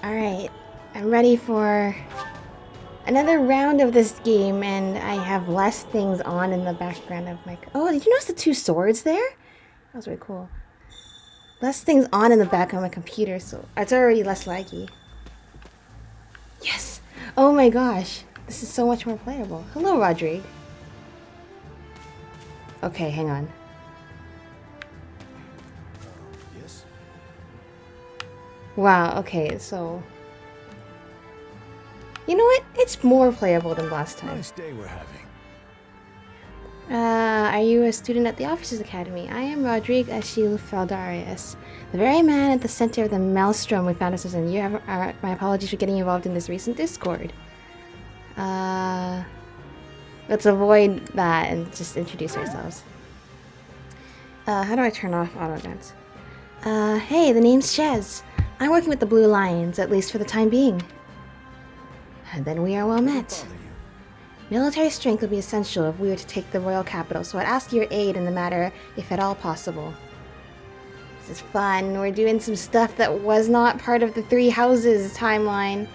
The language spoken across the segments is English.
Alright, I'm ready for another round of this game, and I have less things on in the background of my... Oh, did you notice the two swords there? That was really cool. Less things on in the back of my computer, so it's already less laggy. Yes! Oh my gosh, this is so much more playable. Hello, Rodrigue. Okay, hang on. Yes? Wow, okay, so... You know what? It's more playable than last time. Nice day we're having. Are you a student at the Officers Academy? I am Rodrigue Achille Feldarius, the very man at the center of the maelstrom we found ourselves in. You have my apologies for getting involved in this recent discord. Let's avoid that and just introduce ourselves. How do I turn off auto events? Hey, the name's Shez. I'm working with the Blue Lions, at least for the time being. And then we are well met. Military strength will be essential if we were to take the royal capital, so I'd ask your aid in the matter, if at all possible. This is fun. We're doing some stuff that was not part of the Three Houses timeline.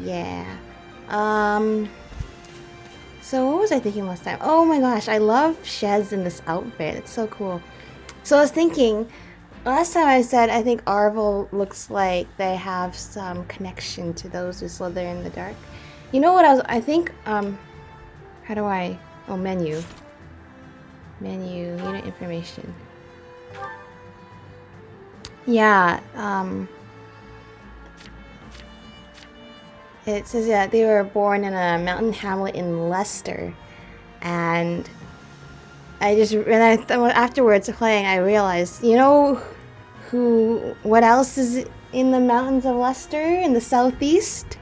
Yeah. So what was I thinking last time? Oh my gosh, I love Shez in this outfit. It's so cool. So I was thinking, last time I said I think Arvel looks like they have some connection to those who slither in the dark. You know what I think, how do I, oh, menu, unit information. Yeah, it says that they were born in a mountain hamlet in Leicester, and afterwards playing, I realized, you know what else is in the mountains of Leicester in the southeast?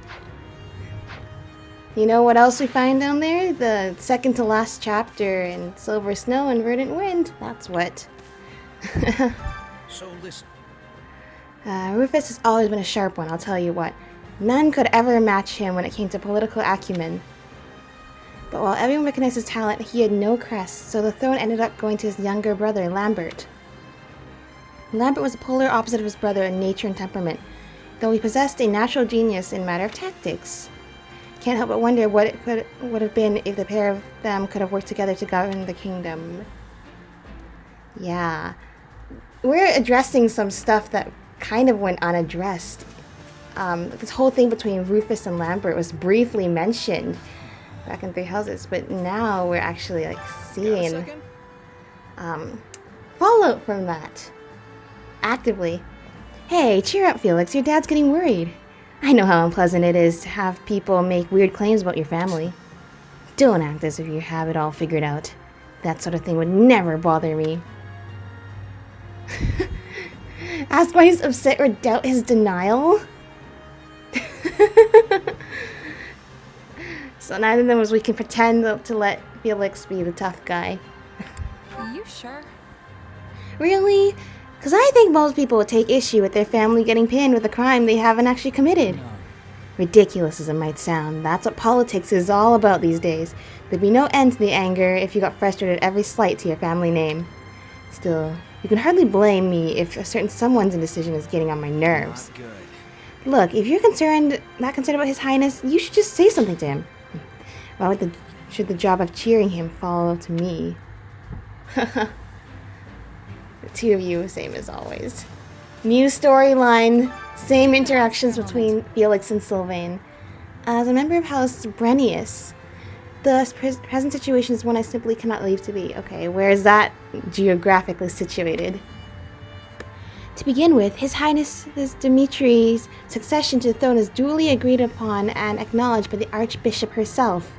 You know what else we find down there? The second to last chapter in Silver Snow and Verdant Wind. That's what. So listen. Rufus has always been a sharp one, I'll tell you what. None could ever match him when it came to political acumen. But while everyone recognized his talent, he had no crest, so the throne ended up going to his younger brother, Lambert. Lambert was the polar opposite of his brother in nature and temperament, though he possessed a natural genius in matter of tactics. Can't help but wonder what it would have been if the pair of them could have worked together to govern the kingdom. Yeah. We're addressing some stuff that kind of went unaddressed. This whole thing between Rufus and Lambert was briefly mentioned back in Three Houses, but now we're actually like seeing fallout from that. Actively. Hey, cheer up, Felix. Your dad's getting worried. I know how unpleasant it is to have people make weird claims about your family. Don't act as if you have it all figured out. That sort of thing would never bother me. Ask why he's upset or doubt his denial? So neither of them was we can pretend to let Felix be the tough guy. Are you sure? Really? Because I think most people would take issue with their family getting pinned with a crime they haven't actually committed. Ridiculous as it might sound, that's what politics is all about these days. There'd be no end to the anger if you got frustrated at every slight to your family name. Still, you can hardly blame me if a certain someone's indecision is getting on my nerves. Not good. Look, if you're concerned about His Highness, you should just say something to him. Why should the job of cheering him fall to me? The two of you, same as always. New storyline, same interactions between Felix and Sylvain. As a member of House Brennius, the present situation is one I simply cannot leave to be. Okay, where is that geographically situated? To begin with, His Highness Dimitri's succession to the throne is duly agreed upon and acknowledged by the Archbishop herself.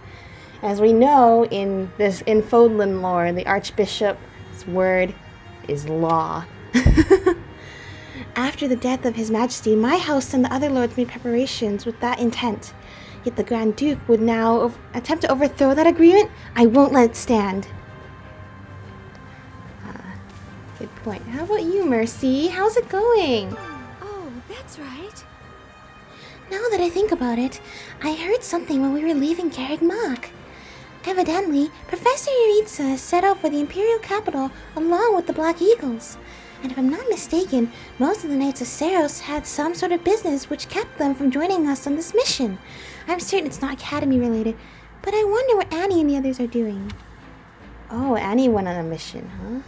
As we know in Fodlan lore, the Archbishop's word is law. After the death of His Majesty, my house and the other lords made preparations with that intent. Yet the Grand Duke would now attempt to overthrow that agreement? I won't let it stand. Good point. How about you, Mercy? How's it going? Oh, that's right. Now that I think about it, I heard something when we were leaving Carrick Mock. Evidently, Professor Yuritsa set out for the Imperial capital along with the Black Eagles. And if I'm not mistaken, most of the Knights of Seros had some sort of business which kept them from joining us on this mission. I'm certain it's not Academy related, but I wonder what Annie and the others are doing. Oh, Annie went on a mission, huh?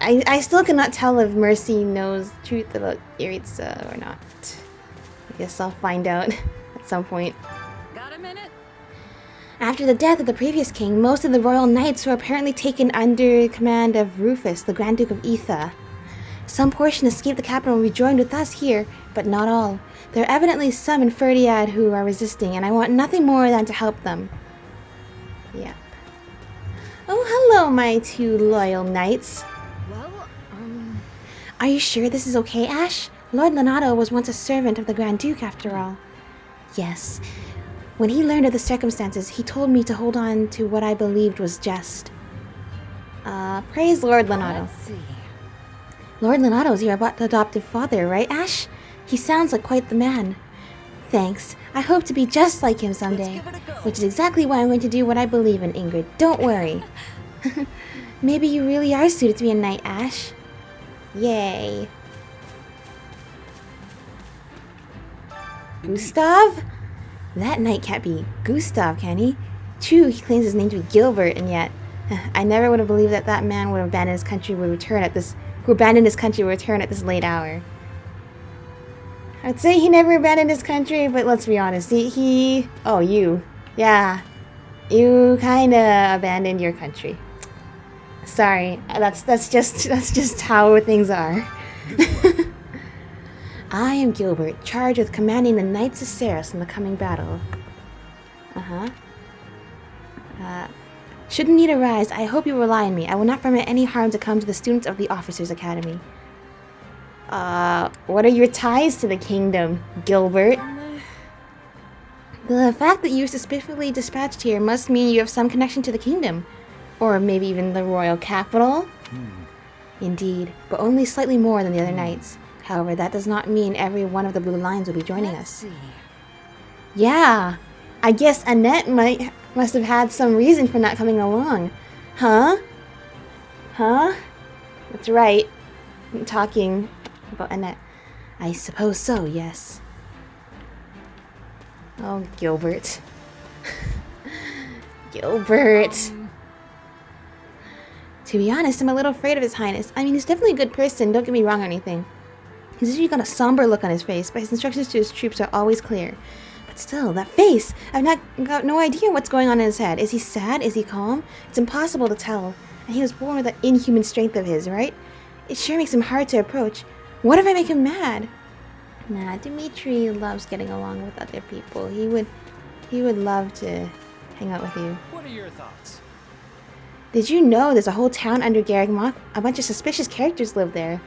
I still cannot tell if Mercy knows the truth about Iritsa or not. I guess I'll find out at some point. Got a minute? After the death of the previous king, most of the royal knights were apparently taken under command of Rufus, the Grand Duke of Etha. Some portion escaped the capital and rejoined with us here, but not all. There are evidently some in Fhirdiad who are resisting, and I want nothing more than to help them. Yep. Oh, hello, my two loyal knights. Well, Are you sure this is okay, Ash? Lord Lenato was once a servant of the Grand Duke, after all. Yes. When he learned of the circumstances, he told me to hold on to what I believed was just. Praise Lord Lenato. let's see. Lord Lenato is your adoptive father, right, Ash? He sounds like quite the man. Thanks. I hope to be just like him someday. Let's give it a go. Which is exactly why I'm going to do what I believe in, Ingrid. Don't worry. Maybe you really are suited to be a knight, Ash. Yay. Gustav? That knight can't be Gustav, can he? True, he claims his name to be Gilbert, and yet I never would have believed that that man would have abandoned his country would return at this late hour. I'd say he never abandoned his country, but let's be honest. Oh, you. Yeah. You kinda abandoned your country. Sorry. That's just how things are. I am Gilbert, charged with commanding the Knights of Seros in the coming battle. Should need arise, I hope you rely on me. I will not permit any harm to come to the students of the Officers' Academy. What are your ties to the kingdom, Gilbert? The fact that you were suspiciously dispatched here must mean you have some connection to the kingdom. Or maybe even the royal capital? Indeed, but only slightly more than the other knights. However, that does not mean every one of the Blue Lions will be joining Let's us. see. Yeah. I guess Annette must have had some reason for not coming along. Huh? That's right. I'm talking about Annette. I suppose so, yes. Oh, Gilbert. Gilbert. To be honest, I'm a little afraid of His Highness. I mean, he's definitely a good person, don't get me wrong or anything. He's usually got a somber look on his face, but his instructions to his troops are always clear. But still, that face! I've got no idea what's going on in his head. Is he sad? Is he calm? It's impossible to tell. And he was born with that inhuman strength of his, right? It sure makes him hard to approach. What if I make him mad? Nah, Dimitri loves getting along with other people. He would love to hang out with you. What are your thoughts? Did you know there's a whole town under Garreg Mach? A bunch of suspicious characters live there.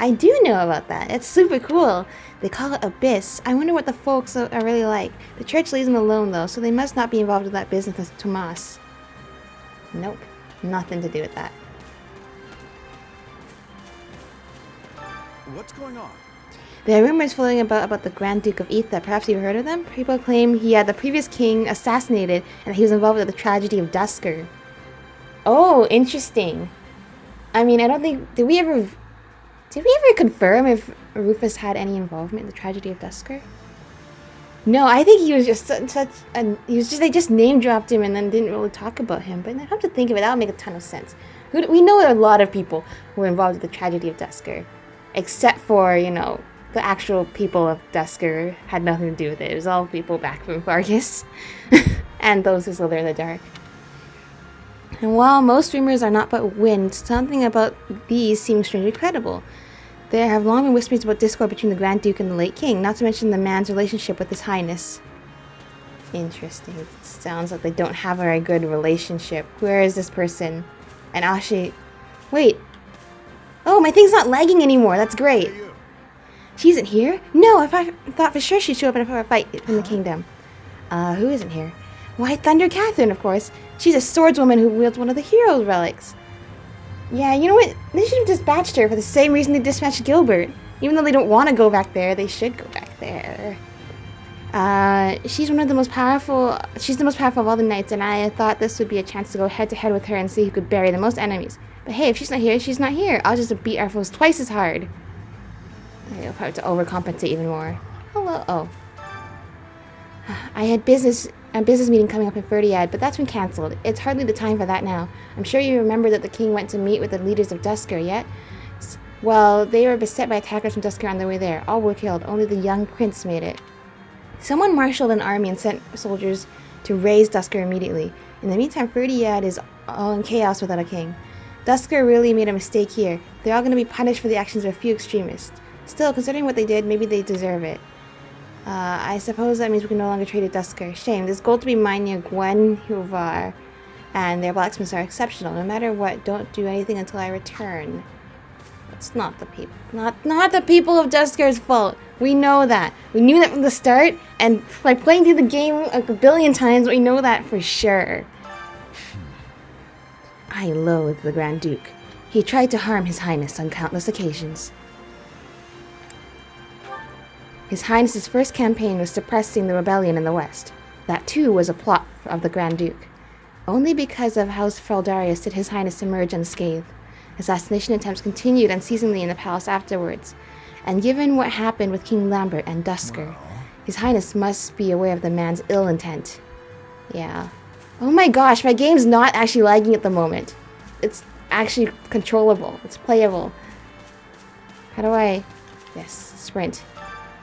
I do know about that. It's super cool. They call it Abyss. I wonder what the folks are really like. The church leaves them alone though, so they must not be involved with that business with Tomas. Nope. Nothing to do with that. What's going on? There are rumors floating about the Grand Duke of Etha. Perhaps you've heard of them? People claim he had the previous king assassinated and that he was involved with the tragedy of Dusker. Oh, interesting. I mean, I don't think... Did we ever confirm if Rufus had any involvement in the tragedy of Dusker? No, I think he was just they just name dropped him and then didn't really talk about him. But I have to think of it, that would make a ton of sense. We know a lot of people who were involved with the tragedy of Dusker. Except for, you know, the actual people of Dusker had nothing to do with it. It was all people back from Vargas. And those who slither in the dark. And while most rumors are not but wind, something about these seems strangely credible. There have long been whispers about discord between the Grand Duke and the late king, not to mention the man's relationship with His Highness. Interesting. It sounds like they don't have a very good relationship. Where is this person? And Ashi... Wait. Oh, my thing's not lagging anymore. That's great. Hey, you. She isn't here? No, I thought for sure she'd show up in a fight in the kingdom. Who isn't here? Why, Thunder Catherine, of course. She's a swordswoman who wields one of the hero relics. Yeah, you know what? They should have dispatched her for the same reason they dispatched Gilbert. Even though they don't want to go back there, they should go back there. She's the most powerful of all the knights, and I thought this would be a chance to go head to head with her and see who could bury the most enemies. But hey, if she's not here, she's not here. I'll just beat our foes twice as hard. I'll probably have to overcompensate even more. Hello. Oh. I had a business meeting coming up in Fhirdiad, but that's been cancelled. It's hardly the time for that now. I'm sure you remember that the king went to meet with the leaders of Duscur, yet? Well, they were beset by attackers from Duscur on their way there. All were killed. Only the young prince made it. Someone marshaled an army and sent soldiers to raise Duscur immediately. In the meantime, Fhirdiad is all in chaos without a king. Duscur really made a mistake here. They're all going to be punished for the actions of a few extremists. Still, considering what they did, maybe they deserve it. I suppose that means we can no longer trade at Duscur. Shame. There's gold to be mined near Gwen Huvar, and their blacksmiths are exceptional. No matter what, don't do anything until I return. It's not the people. Not the people of Duscur's fault. We know that. We knew that from the start, and by playing through the game a billion times, we know that for sure. I loathe the Grand Duke. He tried to harm His Highness on countless occasions. His Highness's first campaign was suppressing the rebellion in the west. That too was a plot of the Grand Duke. Only because of House Feldarius did His Highness emerge unscathed. Assassination attempts continued unceasingly in the palace afterwards. And given what happened with King Lambert and Duscur, His Highness must be aware of the man's ill intent. Yeah. Oh my gosh, my game's not actually lagging at the moment. It's actually controllable. It's playable. How do I... Yes, sprint.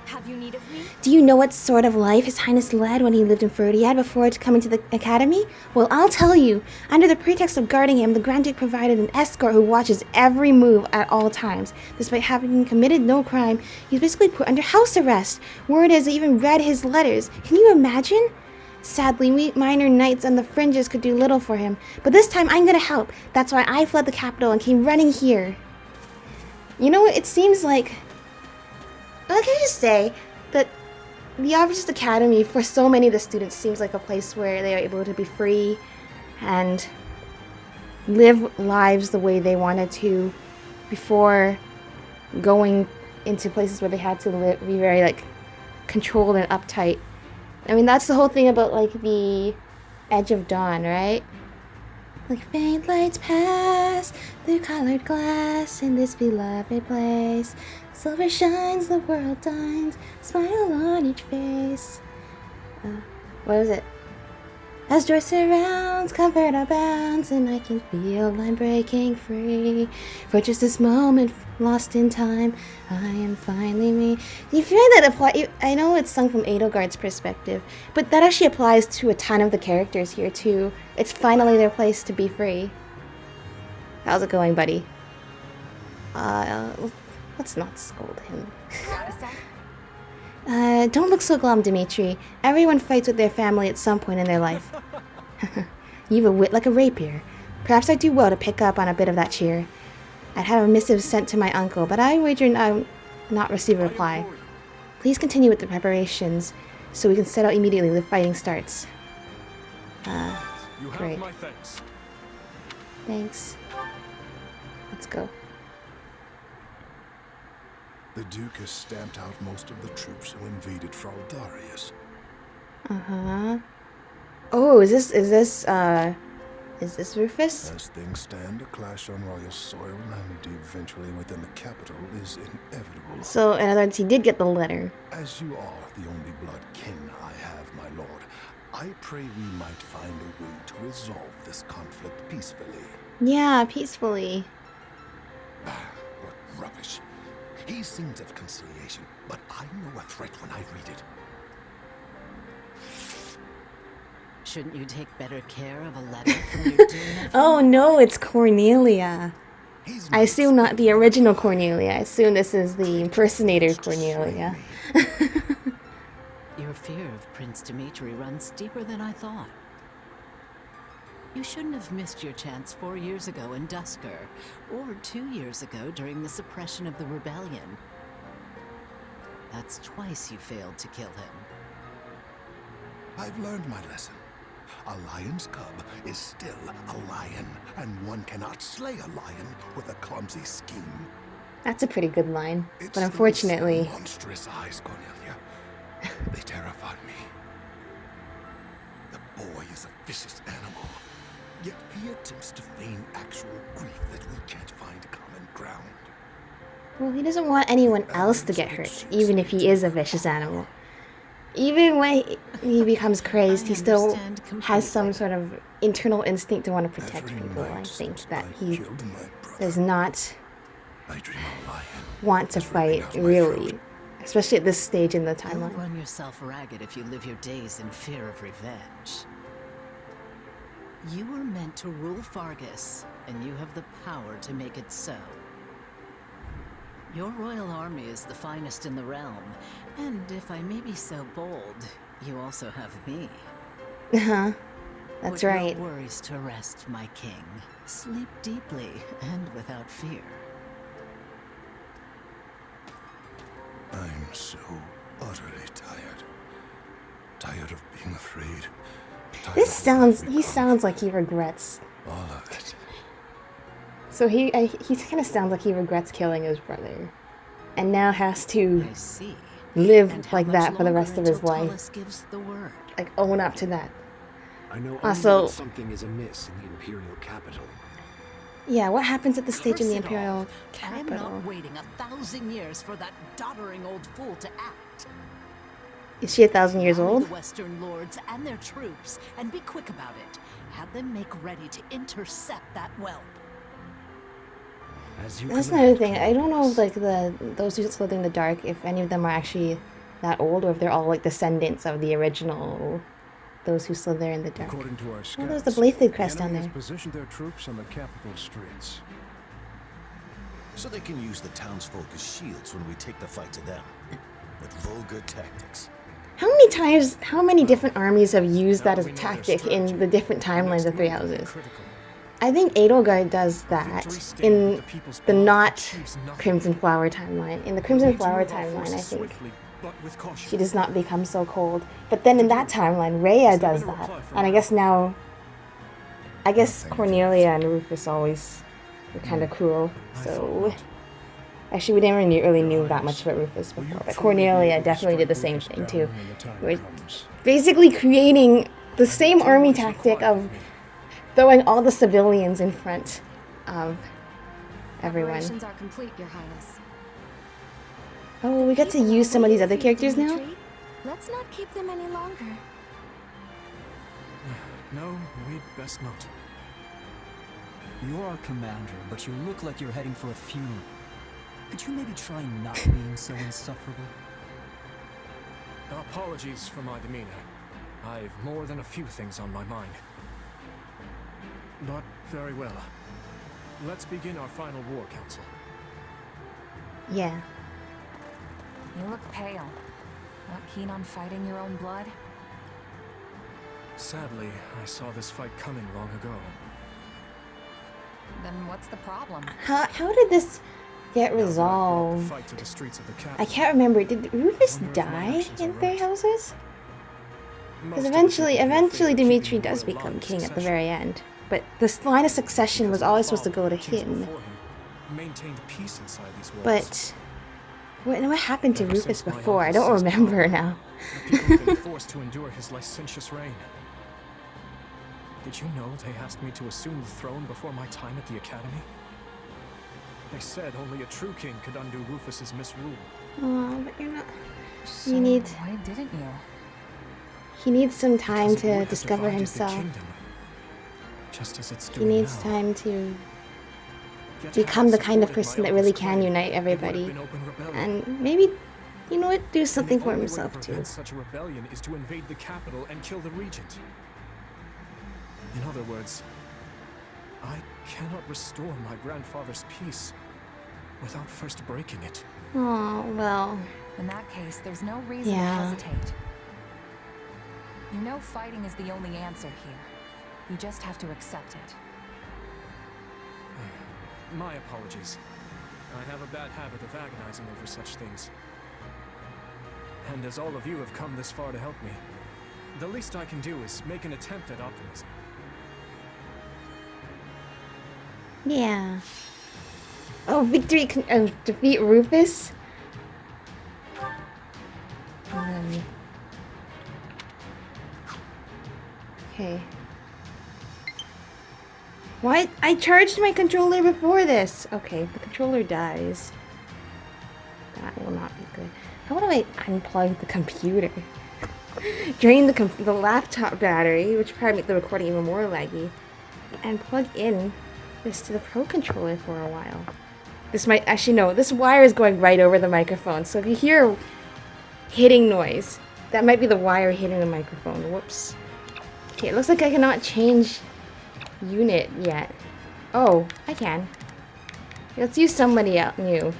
Have you need of me? Do you know what sort of life His Highness led when he lived in Fhirdiad before coming to the academy? Well, I'll tell you. Under the pretext of guarding him, the Grand Duke provided an escort who watches every move at all times. Despite having committed no crime, he's basically put under house arrest. Word is, he even read his letters. Can you imagine? Sadly, we minor knights on the fringes could do little for him. But this time, I'm gonna help. That's why I fled the capital and came running here. You know what? It seems like... Well, can I just say that the Officers Academy, for so many of the students, seems like a place where they are able to be free and live lives the way they wanted to before going into places where they had to be very, like, controlled and uptight. I mean, that's the whole thing about, like, the Edge of Dawn, right? Like faint lights pass through colored glass in this beloved place. Silver shines, the world dines, smile on each face. What was it? As joy surrounds, comfort abounds, and I can feel I'm breaking free. For just this moment, lost in time, I am finally me. You feel that apply? I know it's sung from Edelgard's perspective, but that actually applies to a ton of the characters here too. It's finally their place to be free. How's it going, buddy? Let's not scold him. Don't look so glum, Dimitri. Everyone fights with their family at some point in their life. You've a wit like a rapier. Perhaps I'd do well to pick up on a bit of that cheer. I'd have a missive sent to my uncle, but I wager I'll not receive a reply. Please continue with the preparations, so we can set out immediately when the fighting starts. Great. Thanks. Let's go. The Duke has stamped out most of the troops who invaded Fraldarius. Uh-huh. Oh, is this Rufus? As things stand, a clash on royal soil and eventually within the capital is inevitable. So, in other words, he did get the letter. As you are the only blood kin I have, my lord, I pray we might find a way to resolve this conflict peacefully. Yeah, peacefully. What rubbish. He sings of conciliation, but I know a threat when I read it. Shouldn't you take better care of a letter from your dear nephew? Oh no, it's Cornelia. I assume not the original Cornelia. I assume this is the impersonator Cornelia. Your fear of Prince Dimitri runs deeper than I thought. You shouldn't have missed your chance 4 years ago in Duscur, or 2 years ago during the suppression of the rebellion. That's twice you failed to kill him. I've learned my lesson. A lion's cub is still a lion, and one cannot slay a lion with a clumsy scheme. That's a pretty good line, It's but unfortunately... those monstrous eyes, Cornelia. They terrify me. The boy is a vicious animal. Yet he attempts to feign actual grief that we can't find common ground. Well, he doesn't want anyone else to get hurt, even if he is a vicious animal. Even when he becomes crazed, he still has some sort of internal instinct to want to protect people. I think that he does not I dream a lion. want to fight, really. Especially at this stage in the You'll timeline. run yourself ragged if you live your days in fear of revenge. You were meant to rule Fargus, and you have the power to make it so. Your royal army is the finest in the realm, and if I may be so bold, you also have me. Uh-huh. That's Put right. your worries to rest, my king. Sleep deeply and without fear. I'm so utterly tired. Tired of being afraid. He sounds like he regrets. all of it. So he kind of sounds like he regrets killing his brother. And now has to I see. live And how like much that for the longer rest of his until life. Tullus gives the word? Like, own up to that. I know Also- only that something is amiss in the Imperial capital. Yeah, what happens at the stage in the Curse it Imperial all. I am capital? not waiting 1,000 years for that doddering old fool to act. Is she 1,000 years Rally old? the Western lords and their troops, and be quick about it. Have them make ready to intercept that whelp. As you That's command, another thing. I King don't know Felix. if, like, those who live in the dark, if any of them are actually that old, or if they're all, like, descendants of the original, those who slid there in the dark. According to our scouts, Oh, there's the Blathed crest down enemy there. has positioned their troops on the capital streets. So they can use the townsfolk as shields when we take the fight to them. With vulgar tactics. How many different armies have used Now that as we a know their tactic strategy. in the different The next timelines of Three move will be Houses? critical. I think Edelgard does that Victory stained in with the people's the blood not achieves nothing. Crimson Flower timeline. In the We Crimson need to Flower move our timeline, I forces think swiftly, but with caution. she does not become so cold. But then in that timeline, Rhea Is there does been a that. reply from And I her? guess now, I guess Nothing Cornelia and Rufus always were kind of cruel. I So thought not. actually, we never really knew Your that much Highness, about Rufus will you before. But truly be Cornelia able to definitely did the strike same Rufus thing down too. when the time We're comes? basically creating the same Tell army what is tactic required of me. throwing all the civilians in front of everyone. Preparations are complete, Your Highness. Oh, we got to People use are some of these waiting other for you, characters now? Dimitri. Let's not keep them any longer. No, we'd best not. You're our commander, but you look like you're heading for a funeral. Could you maybe try not being so insufferable? Apologies for my demeanor. I've more than a few things on my mind. But very well. Let's begin our final war council. Yeah. You look pale. Not keen on fighting your own blood? Sadly, I saw this fight coming long ago. Then what's the problem? How did this get Now that I've brought the resolved? fight to the streets of the I capital, can't remember. Did Rufus Wonder if my die actions in are Three right. Houses? most Because of the eventually people here favor Dimitri keeping does royal become line of king at the succession. very end. But this line of succession was Because always my supposed to go to father, kings him. before him, maintained peace inside these walls. But what happened to Ever Rufus since my before? I uncle don't seized remember power, now. the people have been forced to endure his licentious reign. Did you know they asked me to assume the throne before my time at the academy? They said only a true king could undo Rufus's misrule. Oh, but you're not. So need- why didn't you? He needs some time Because it would to have discover divided the himself. kingdom, just as it's He doing needs now. time to Yet had become I the kind of supported my person that really uncle's can claim, unite it would have everybody. been open rebellion. And maybe, you know what, do And something the for only way himself to too. prevent such a rebellion is to invade the capital and kill the regent. In other words, I cannot restore my grandfather's peace without first breaking it. Oh, well. In that case, there's no reason Yeah. to hesitate. You know fighting is the only answer here. You just have to accept it. My apologies. I have a bad habit of agonizing over such things. And as all of you have come this far to help me, the least I can do is make an attempt at optimism. Yeah. Oh, victory can defeat Rufus? Okay. Why? I charged my controller before this. Okay, if the controller dies, that will not be good. How do I unplug the computer? Drain the laptop battery, which probably make the recording even more laggy, and plug in this to the Pro controller for a while. This might actually no. This wire is going right over the microphone, so if you hear hitting noise, that might be the wire hitting the microphone. Whoops. Okay, it looks like I cannot change unit yet. Oh, I can. Let's use somebody else new.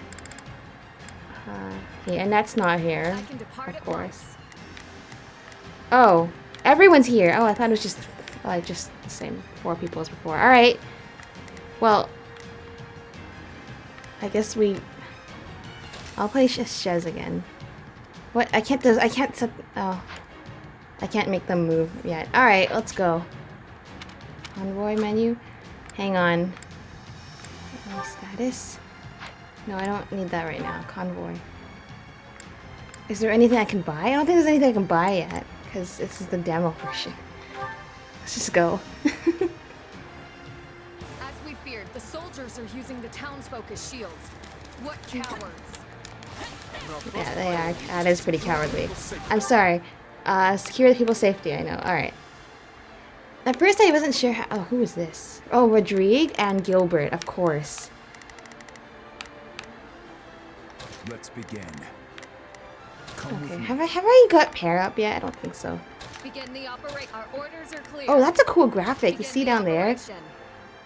Okay, and that's not here, of course. Oh, everyone's here. Oh, I thought it was just the same 4 people as before. All right. Well, I guess I'll play Shez again. What? I can't set. Oh, I can't make them move yet. All right, let's go. Convoy menu. Hang on. Status. No, I don't need that right now. Convoy. Is there anything I can buy? I don't think there's anything I can buy yet, because this is the demo version. Let's just go. As we feared, the soldiers are using the townsfolk as shields. What cowards! Yeah, they are. That is pretty cowardly. I'm sorry. Secure the people's safety, I know. Alright. At first I wasn't sure how... Oh, who is this? Oh, Rodrigue and Gilbert, of course. Let's begin. Okay, have I got pair up yet? I don't think so. Begin the operation. Our orders are clear. Oh, that's a cool graphic. You Begin see the down there? operation.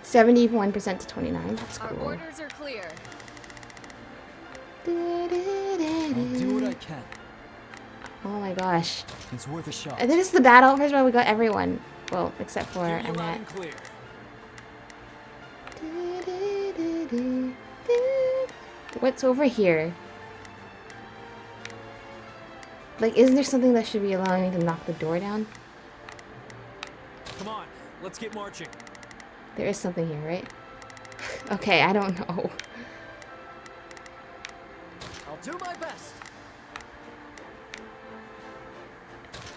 71% to 29. That's Our cool. orders are clear. I'll do what I can. Oh my gosh. It's worth a shot. And then it's the battle. First of all, we got everyone. Well, except for Hear you loud Annette. and clear. What's over here? Like, isn't there something that should be allowing me to knock the door down? Come on, let's get marching. There is something here, right? Okay, I don't know. I'll do my best.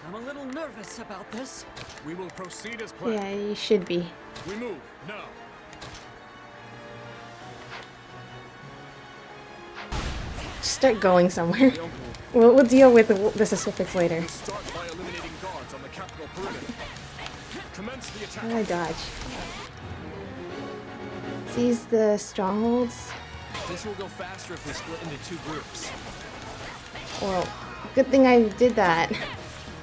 I'm a little nervous about this. We will proceed as planned. Yeah, you should be. We move now. Just start going somewhere. We'll deal with the specifics later. Start by eliminating guards on the capital perimeter. Commence the attack. How do I dodge? Seize the strongholds. This will go faster if we split into 2 groups. Well, good thing I did that.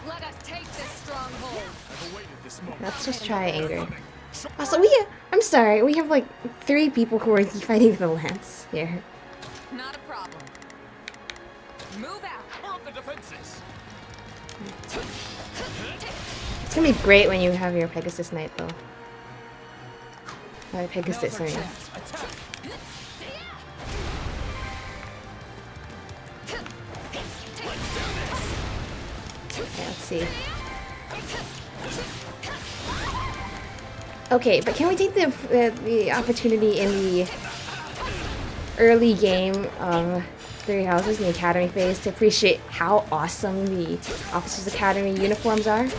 Let us take this stronghold. I've awaited this moment. Let's just try anger. Also, I'm sorry, we have like 3 people who are fighting the lance here. Not a problem. Move out. Mount the defenses. It's gonna be great when you have your Pegasus Knight, though. Pegasus, I mean. Okay, let's see. Okay, but can we take the opportunity in the early game of Three Houses in the Academy phase to appreciate how awesome the Officers Academy uniforms are?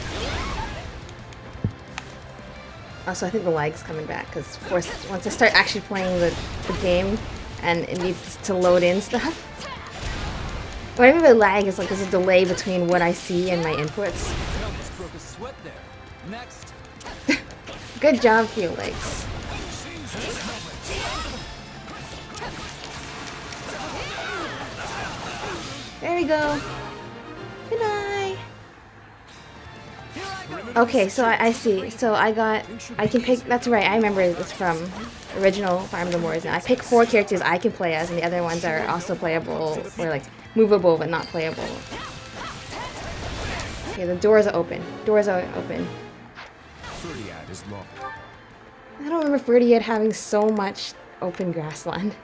Also, I think the lag's coming back, because of course, once I start actually playing the game, and it needs to load in stuff. What I mean by lag is like there's a delay between what I see and my inputs. Almost broke a sweat there. Next. Good job, Felix. There we go. Good night. Okay, so I see. So I can pick, that's right, I remember this from original Fire Emblem Wars. And I pick 4 characters I can play as, and the other ones are also playable, or like movable but not playable. Okay, the doors are open. Doors are open. Fhirdiad is locked. I don't remember Fhirdiad having so much open grassland.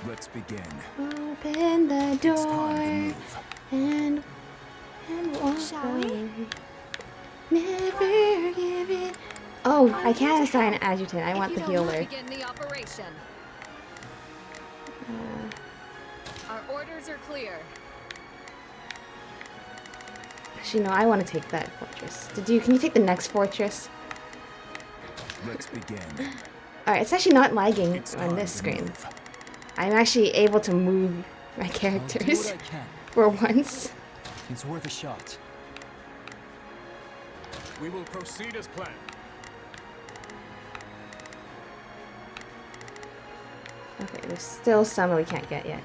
Let's begin. Open the It's time to door move. and walk away. Never give it. Oh, I can't assign an adjutant. I want the healer. Begin the operation. Our orders are clear. Actually, no, I want to take that fortress. Can you take the next fortress? Let's begin. Alright, it's actually not lagging It's on time this to screen. move. I'm actually able to move my I'll do characters what I can. for once. It's worth a shot. We will proceed as planned. Okay, there's still some that we can't get yet.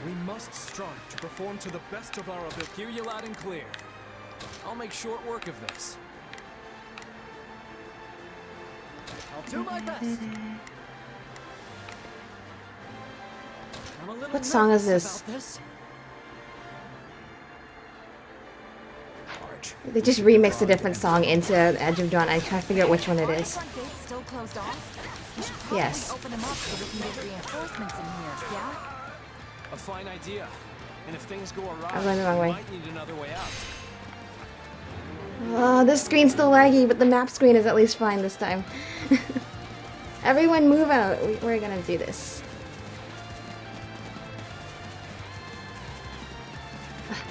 We must strive to perform to the best of our ability. Hear you loud and clear. I'll make short work of this. I'll do my best. I'm a little What song is nervous this? about this. Arch. They just remixed a different song into Edge of Dawn. I can't figure out which one it Are the is. front gates still closed off? We should probably Yes. open them up so we can get reinforcements in here, yeah? A fine idea. And if things go awry, I'm going the wrong we way. might need another way out. Oh, this screen's still laggy, but the map screen is at least fine this time. Everyone move out. We're gonna do this.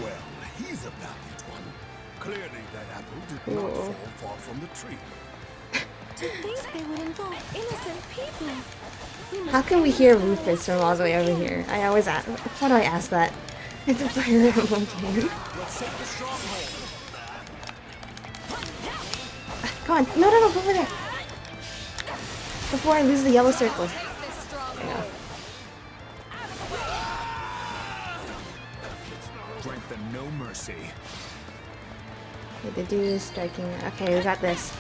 Well, he's a valiant one. Clearly that apple did not Cool. fall far from the tree. To think they would involve innocent people. We must How can we hear Rufus from all the way over here? I always ask. How do I ask that? It's a Fire Emblem game. Let's take the stronghold. Come on. No, go over there. Before I lose the yellow circle. There you go. Grant them no mercy. Okay, the dude is striking. Okay, we got this.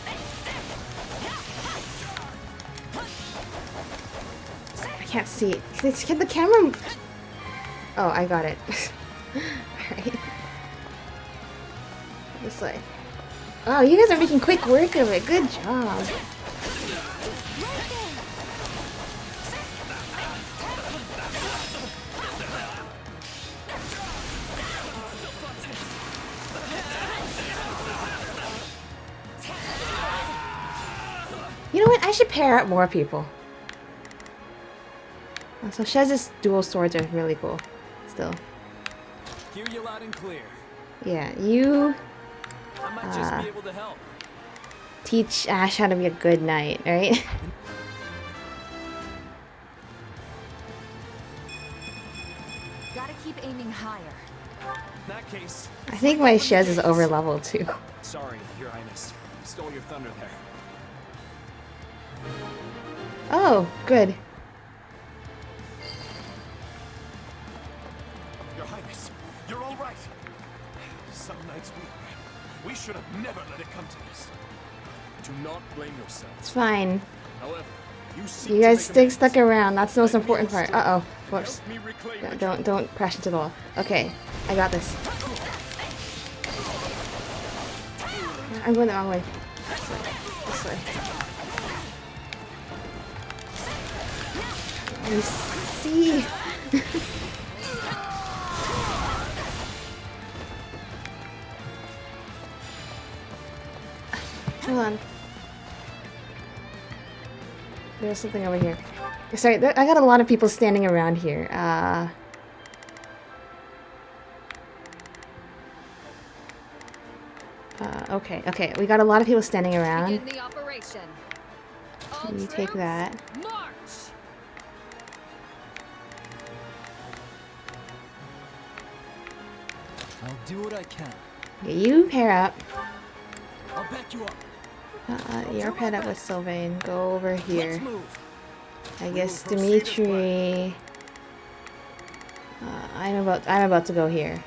I can't see it. Can the camera... Oh, I got it. Alright. This way. Oh, you guys are making quick work of it. Good job. You know what? I should pair up more people. So Shez's dual swords are really cool. Still. Hear you loud and clear. Yeah, you I might just be able to help. teach Ash how to be a good knight, right? Gotta keep aiming higher. In that case, I think my Shez is over leveled too. sorry, Your Highness. Stole your thunder there. Oh, good. Your Highness, you're all right. Some nights we should have never let it come to this. Do not blame It's yourselves. fine. However, You guys stuck around. That's the most important part. Uh-oh. Whoops. me reclaim the Don't crash into the wall. Okay, I got this. I'm going the wrong way. This way. This way. I see. Hold on. There's something over here. Sorry, I got a lot of people standing around here. Okay. We got a lot of people standing around. Begin the operation. All You take troops, that. March. I'll do what I can. Okay, you pair up. I'll back you up. You're paired up with Sylvain. Go over here. Let's move. I guess Dimitri. I'm about to go here.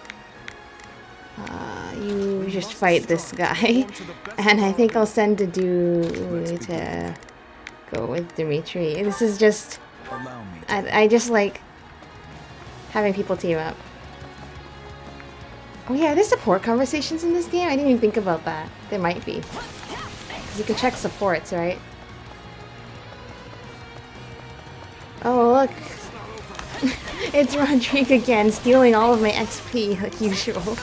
You just fight this guy, and I think I'll send Dadu to go with Dimitri. This is just. Allow me. I just like having people team up. Oh yeah, are there support conversations in this game? I didn't even think about that. There might be. Because you can check supports, right? Oh look. It's Rodrigue again, stealing all of my XP like usual.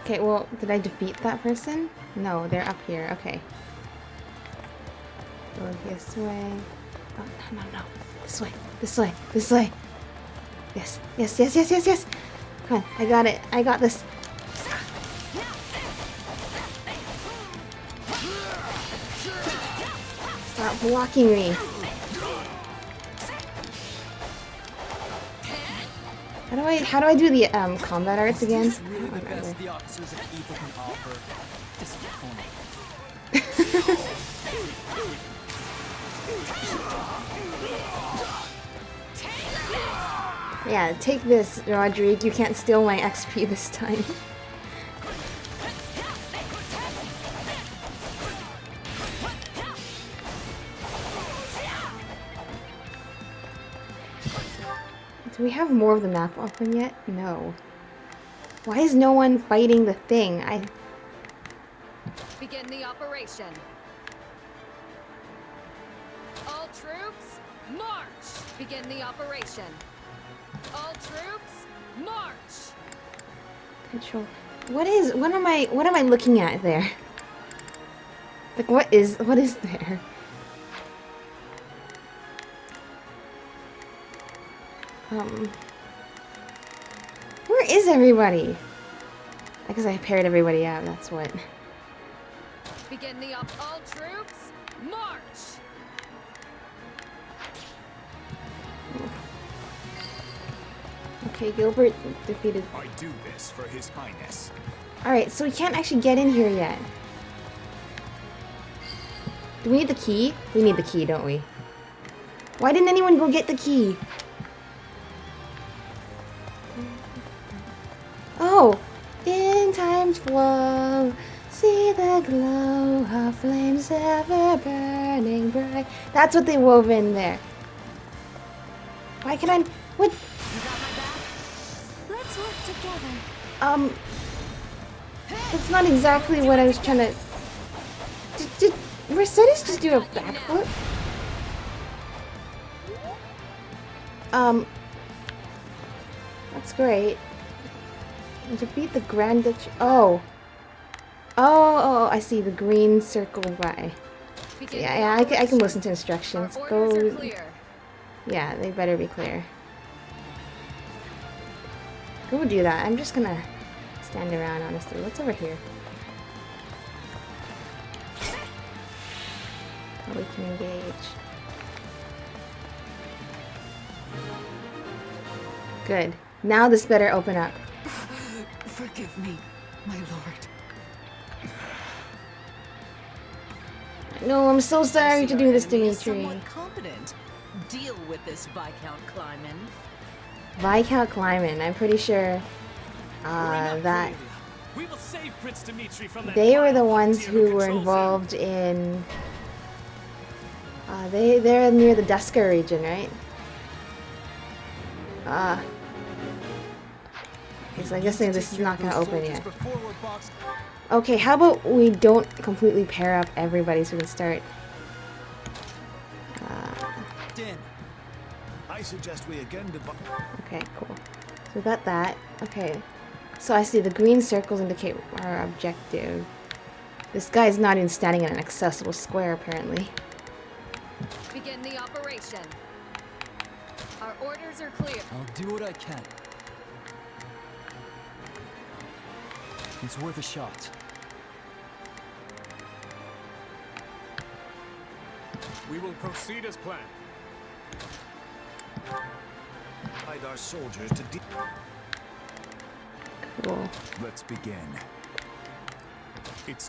Okay, well, did I defeat that person? No, they're up here. Okay. Go this way. Oh, no. This way. Yes. Come on, I got it. I got this. Stop blocking me. How do I do the combat arts again? I don't remember. The officers of evil can offer. Disappointing. Yeah, take this, Rodrigue. You can't steal my XP this time. Do we have more of the map open yet? No. Why is no one fighting the thing? Begin the operation. All troops, march! Begin the operation. All troops, march! Control. What am I looking at there? Like what is there? Where is everybody? I guess I paired everybody out, that's what. Begin the all troops, march! Okay, Gilbert defeated. I do this for His Highness. Alright, so we can't actually get in here yet. Do we need the key? We need the key, don't we? Why didn't anyone go get the key? Oh! In time's flow, see the glow of flames ever burning bright. That's what they wove in there. Why can I... What? Let's work together. That's not exactly what I was trying to... Did Mercedes just do a backflip? That's great. Defeat the Grand Duchy. Oh, I see the green circle by. Yeah, I can listen to instructions. Go. Yeah, they better be clear. Go do that. I'm just gonna stand around, honestly. What's over here? Oh, we can engage. Good. Now this better open up. Forgive me, my lord. No, I'm so sorry to do this, Dimitri. Somewhat competent. Deal with this Viscount Kleiman. Viscount Kleiman, I'm pretty sure that We will save Prince Dimitri from that they were the vile ones idea who were controls involved in. They're near the Dusker region, right? So I guess this is not gonna open yet. Okay, how about we don't completely pair up everybody so we can start. Din, I suggest we again Okay, cool. So we got that. Okay. So I see the green circles indicate our objective. This guy's not even standing in an accessible square, apparently. Begin the operation. Our orders are clear. I'll do what I can. It's worth a shot. We will proceed as planned. guide our soldiers to Cool. Let's begin.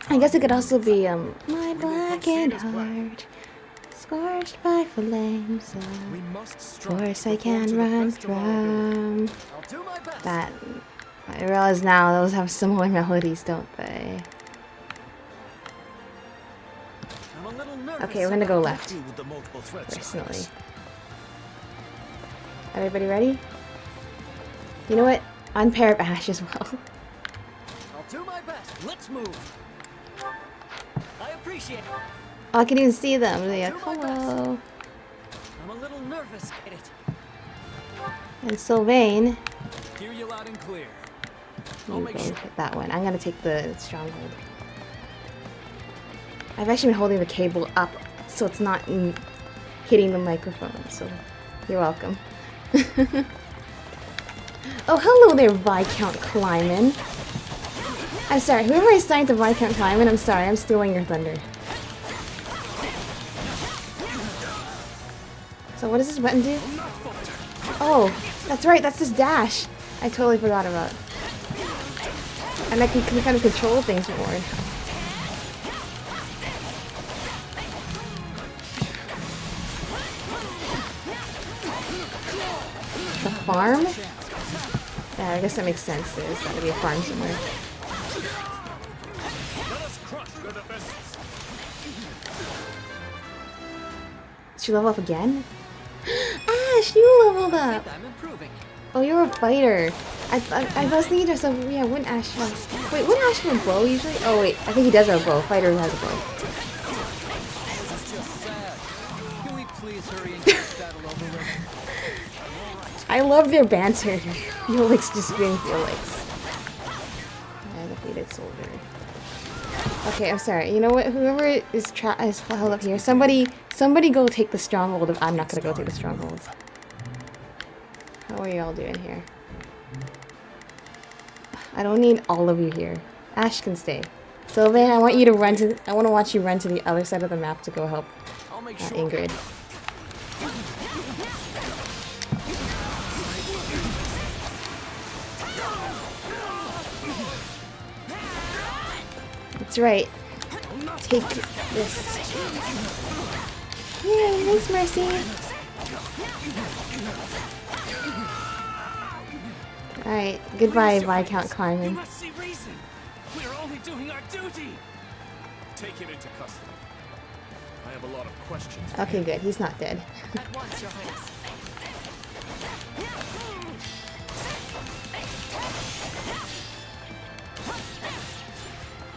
I guess it could also be my blackened heart, scorched by flames. Of course I can run from that. I realize now those have similar melodies, don't they? Okay, we're gonna go left. Personally. Everybody ready? You know what? Unpair of Ash as well. I'll do my best. Let's move. I appreciate it. Oh, I can even see them. They're like, hello. I'm a little nervous. And Sylvain. Hear you loud and clear. You go hit that one. I'm gonna take the stronghold. I've actually been holding the cable up so it's not hitting the microphone, so you're welcome. Oh, hello there, Viscount Kleiman. I'm sorry, whoever assigned to Viscount Kleiman, I'm sorry, I'm stealing your thunder. So what does this button do? Oh, that's right, that's this dash. I totally forgot about. And I can kind of control things more. The farm? Yeah, I guess that makes sense. There's gotta be a farm somewhere. Did she level up again? Ash, you leveled up! Oh, you're a fighter. I was thinking to myself, yeah, wouldn't Ash have... Wait, wouldn't Ash have a bow usually? Oh wait, I think he does have a bow. Fighter has a bow. Can we please hurry and get this battle over with? I love their banter. Felix just being Felix. I defeated soldier. Okay, I'm sorry. You know what? Whoever is held up here, somebody go take the stronghold. If I'm not gonna go take the stronghold. How are you all doing here? I don't need all of you here. Ash can stay. Sylvain, I want you to run to. I want to watch you run to the other side of the map to go help Ingrid. That's right. Take this. Yay, thanks, Mercy. Alright, goodbye, Viscount Kleiman. You must see reason. We're only doing our duty. Take him into custody. I have a lot of questions. Okay, good. He's not dead. At once, Your Highness.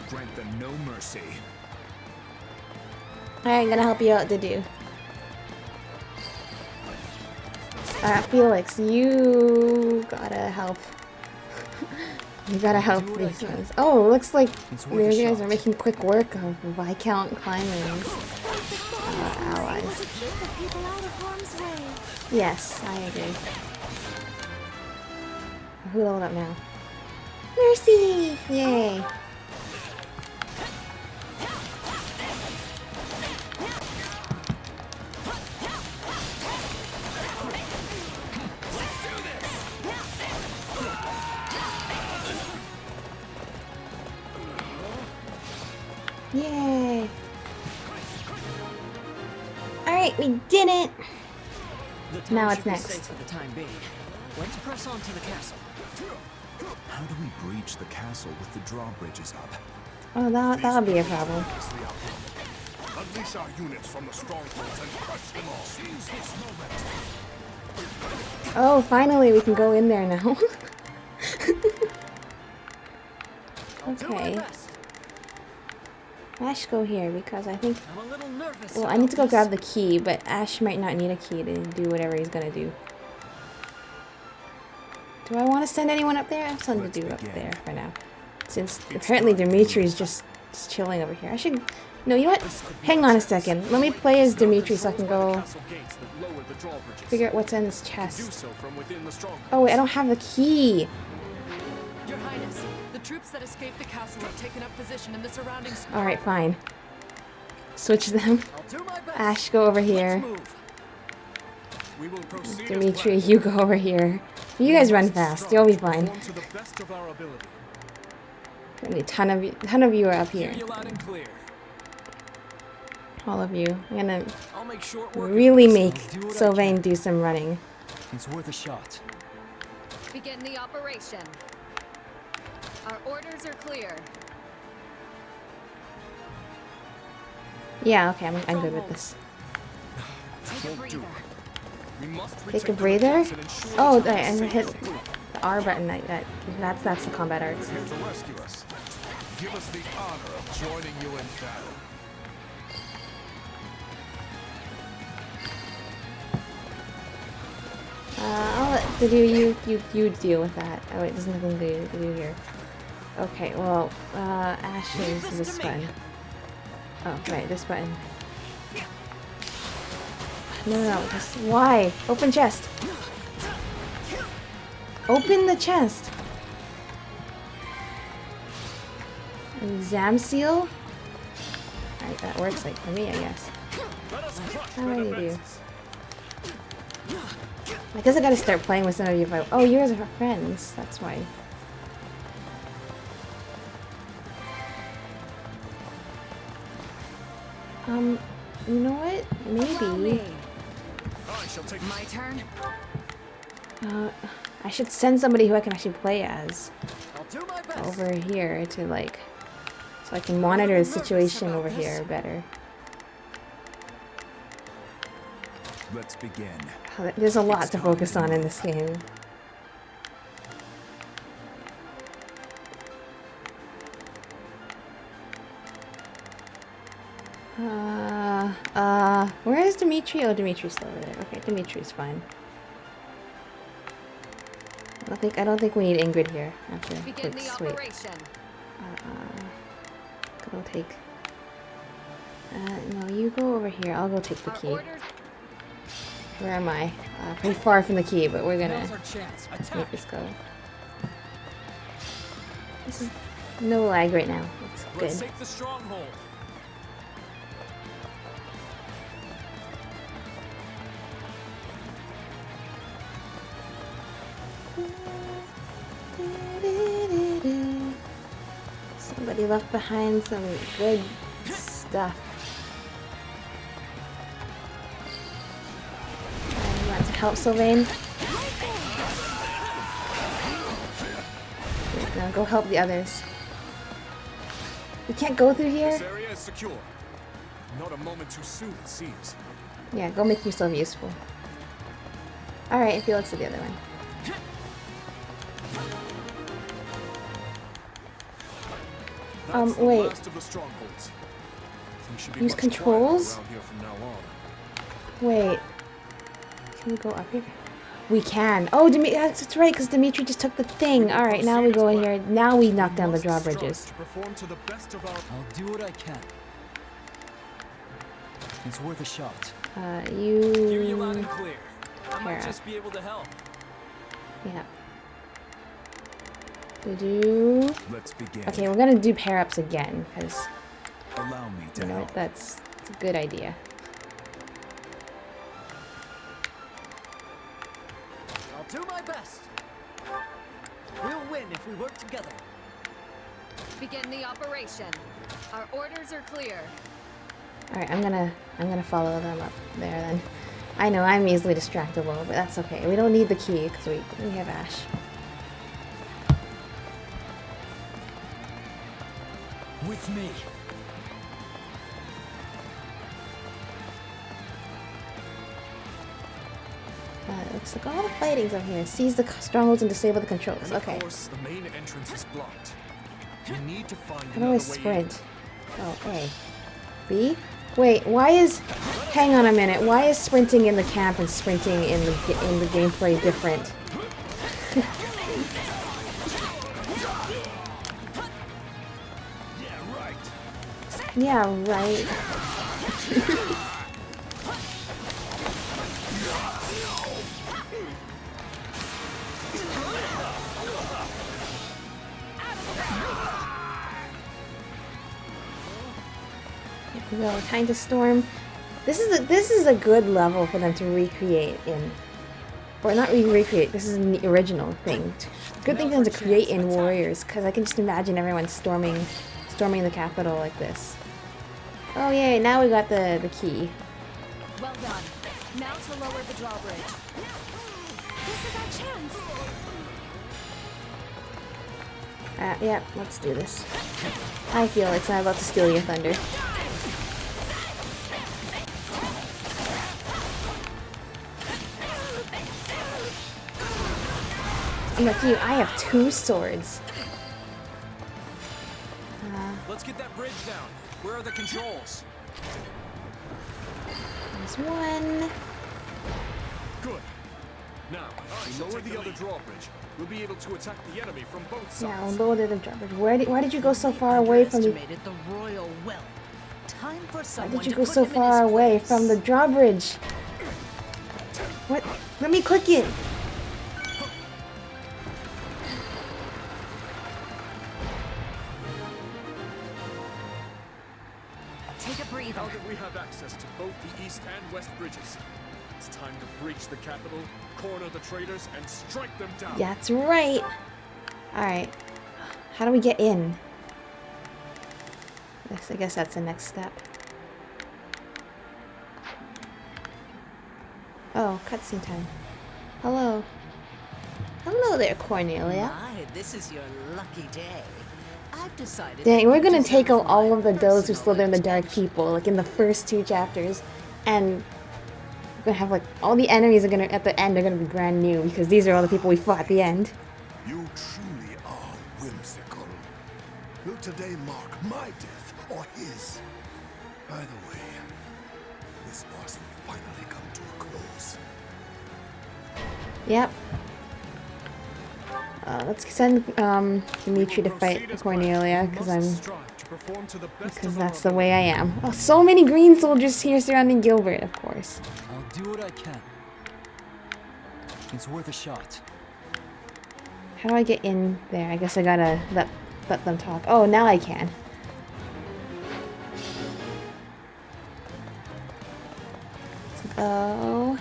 Grant them no mercy. Alright, I'm gonna help you out to do. Felix, you gotta help. You gotta help these ones. Oh, looks like you guys are making quick work of Viscount Kleiman's allies. Yes, I agree. Who leveled up now? Mercy! Yay! Yay! Alright, we did it! Now it's next. For the time being. Let's press on to the castle. How do we breach the castle with the drawbridges up? Oh, that'll be a problem. Unleash our units from the strongholds and crush them all. Oh, finally we can go in there now. Okay. Ash, go here because I think... I'm a little nervous. Well, I need to go grab the key, but Ash might not need a key to do whatever he's gonna do. Do I want to send anyone up there? I have something to do up there for now. Since apparently Dimitri's just chilling over here. I should... No, you know what? Hang on a second. Let me play as Dimitri so I can go figure out what's in this chest. Oh wait, I don't have the key. Your Highness, the troops that escaped the castle have taken up position in the surrounding square. Alright, fine. Switch them. I'll do my best. Ash, go over here. We will proceed Dimitri, you go over here. You guys run fast. You'll be fine. to the best of our ability. A ton of you are up here. Hear you loud and clear. All of you. I'm gonna I'll make short work of really this. make do what I Sylvain can. do some running. It's worth a shot. Begin the operation. Our orders are clear. Yeah, okay, I'm good with this. Take a breather. We must Take a retake the breather? ridges and ensure Oh, the and safe hit through. the R button. That's the combat arts. Here to rescue us. Give us the honor of joining you in battle. I'll let the you deal with that. Oh wait, there's nothing to do here. Okay, well, Ash is this button. Oh, right, this button. No, this, why? Open chest. Open the chest. Exam seal? Alright, that works like for me, I guess. How do you do? I guess I gotta start playing with some of you. Oh, you guys are friends. That's why. You know what? Maybe. My turn. I should send somebody who I can actually play as I'll do my best. over here to like, so I can monitor the situation over here better. Let's begin. There's a lot to focus on in this game. Where is Dimitri? Oh, Dimitri's still over there. Okay, Dimitri's fine. I don't think we need Ingrid here after a quick sweep. Go take. No, you go over here. I'll go take the key. Where am I? Pretty far from the key, but we're gonna make this go. This is no lag right now. It's good. Let's take the stronghold. Somebody left behind some good stuff. I want to help Sylvain. Now go help the others. We can't go through here? This area is secure. Not a moment too soon, it seems. Yeah, go make yourself useful. Alright, Felix did the other one. Wait. Use controls? Wait. Can we go up here? We can. Oh, that's right, because Dimitri just took the thing. Alright, now we go in here. Now we knock down the drawbridges. I'll do what I can. It's worth a shot. Hear you loud and clear. I might just be able to help. Yeah. Let's begin. Okay, we're gonna do pair-ups again, because Allow me to you know help. that's a good idea. I'll do my best. We'll win if we work together. Begin the operation. Our orders are clear. Alright, I'm gonna follow them up there then. I know I'm easily distractible, but that's okay. We don't need the key because we have Ash. With me. It looks like all the fighting's up here. Seize the strongholds and disable the controls. Okay. Of course, the main entrance is blocked. We need to find How do I sprint? Oh, A. B? Wait, why is... Hang on a minute. Why is sprinting in the camp and sprinting in the gameplay different? Yeah, right. Here we go. Time to storm. This is a good level for them to recreate in, or not recreate. This is an original thing. Good thing for them to create in Warriors, because I can just imagine everyone storming the capital like this. Oh yay! Now we got the key. Well done. Now to lower the drawbridge. This is our chance. Yeah, let's do this. Hi Felix, I'm about to steal your thunder. Look at you, I have 2 swords. Let's get that bridge down. Where are the controls? There's one. Good. Now, we lower the other drawbridge. We'll be able to attack the enemy from both sides. Yeah, we'll lower the drawbridge. Why did you go so far away from the... the royal well. Time for Why someone did you to go put so him in far his away place. from the drawbridge? What? Let me click it. Take a breather. Now that we have access to both the east and west bridges, it's time to breach the capital, corner the traitors, and strike them down. Yeah, that's right. Alright. How do we get in? Yes, I guess that's the next step. Oh, cutscene time. Hello. Hello there, Cornelia. My, this is your lucky day. I've decided. Dang, we're gonna you take out deserve all my of those who personal slither in the dark attention. people, like in the first 2 chapters, and we're gonna have like all the enemies are gonna at the end are gonna be brand new because these are all the people we fought at the end. You truly are whimsical. Will today mark my death or his? By the way, this boss will finally come to a close. Yep. Let's send Dimitri to fight Cornelia because that's the way I am. Oh, so many green soldiers here surrounding Gilbert, of course. I'll do what I can. It's worth a shot. How do I get in there? I guess I gotta let them talk. Oh, now I can. Let's go.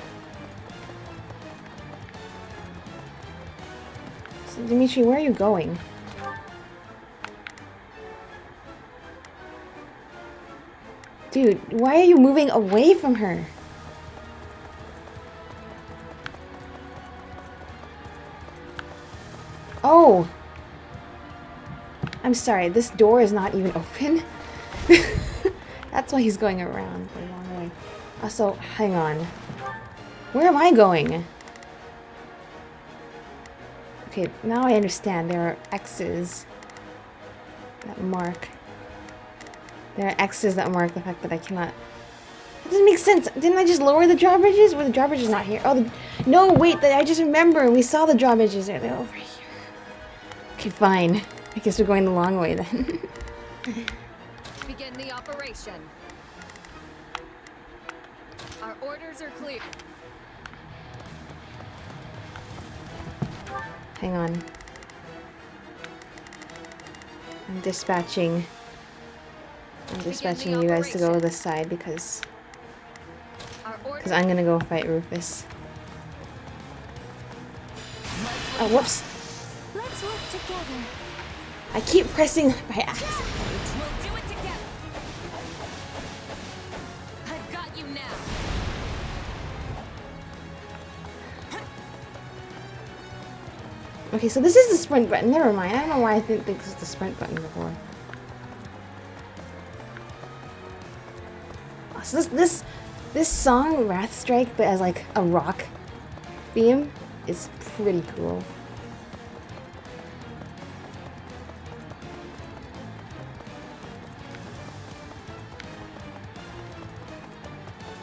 So, Dimitri, where are you going? Dude, why are you moving away from her? Oh! I'm sorry, this door is not even open. That's why he's going around the long way. Also, hang on. Where am I going? Okay, now I understand. There are X's that mark. There are X's that mark the fact that I cannot... That doesn't make sense. Didn't I just lower the drawbridges? Were the drawbridges not here? Oh, no, wait, I just remember. We saw the drawbridges there. They're over here. Okay, fine. I guess we're going the long way then. Begin the operation. Our orders are clear. Hang on. I'm dispatching you guys to go to this side because I'm gonna go fight Rufus. Oh, whoops. Let's work together. I keep pressing my axe. We'll do it together. I've got you now. Okay, so this is the sprint button. Never mind. I don't know why I think this is the sprint button before. So this song, Wrath Strike, but as like a rock theme, is pretty cool.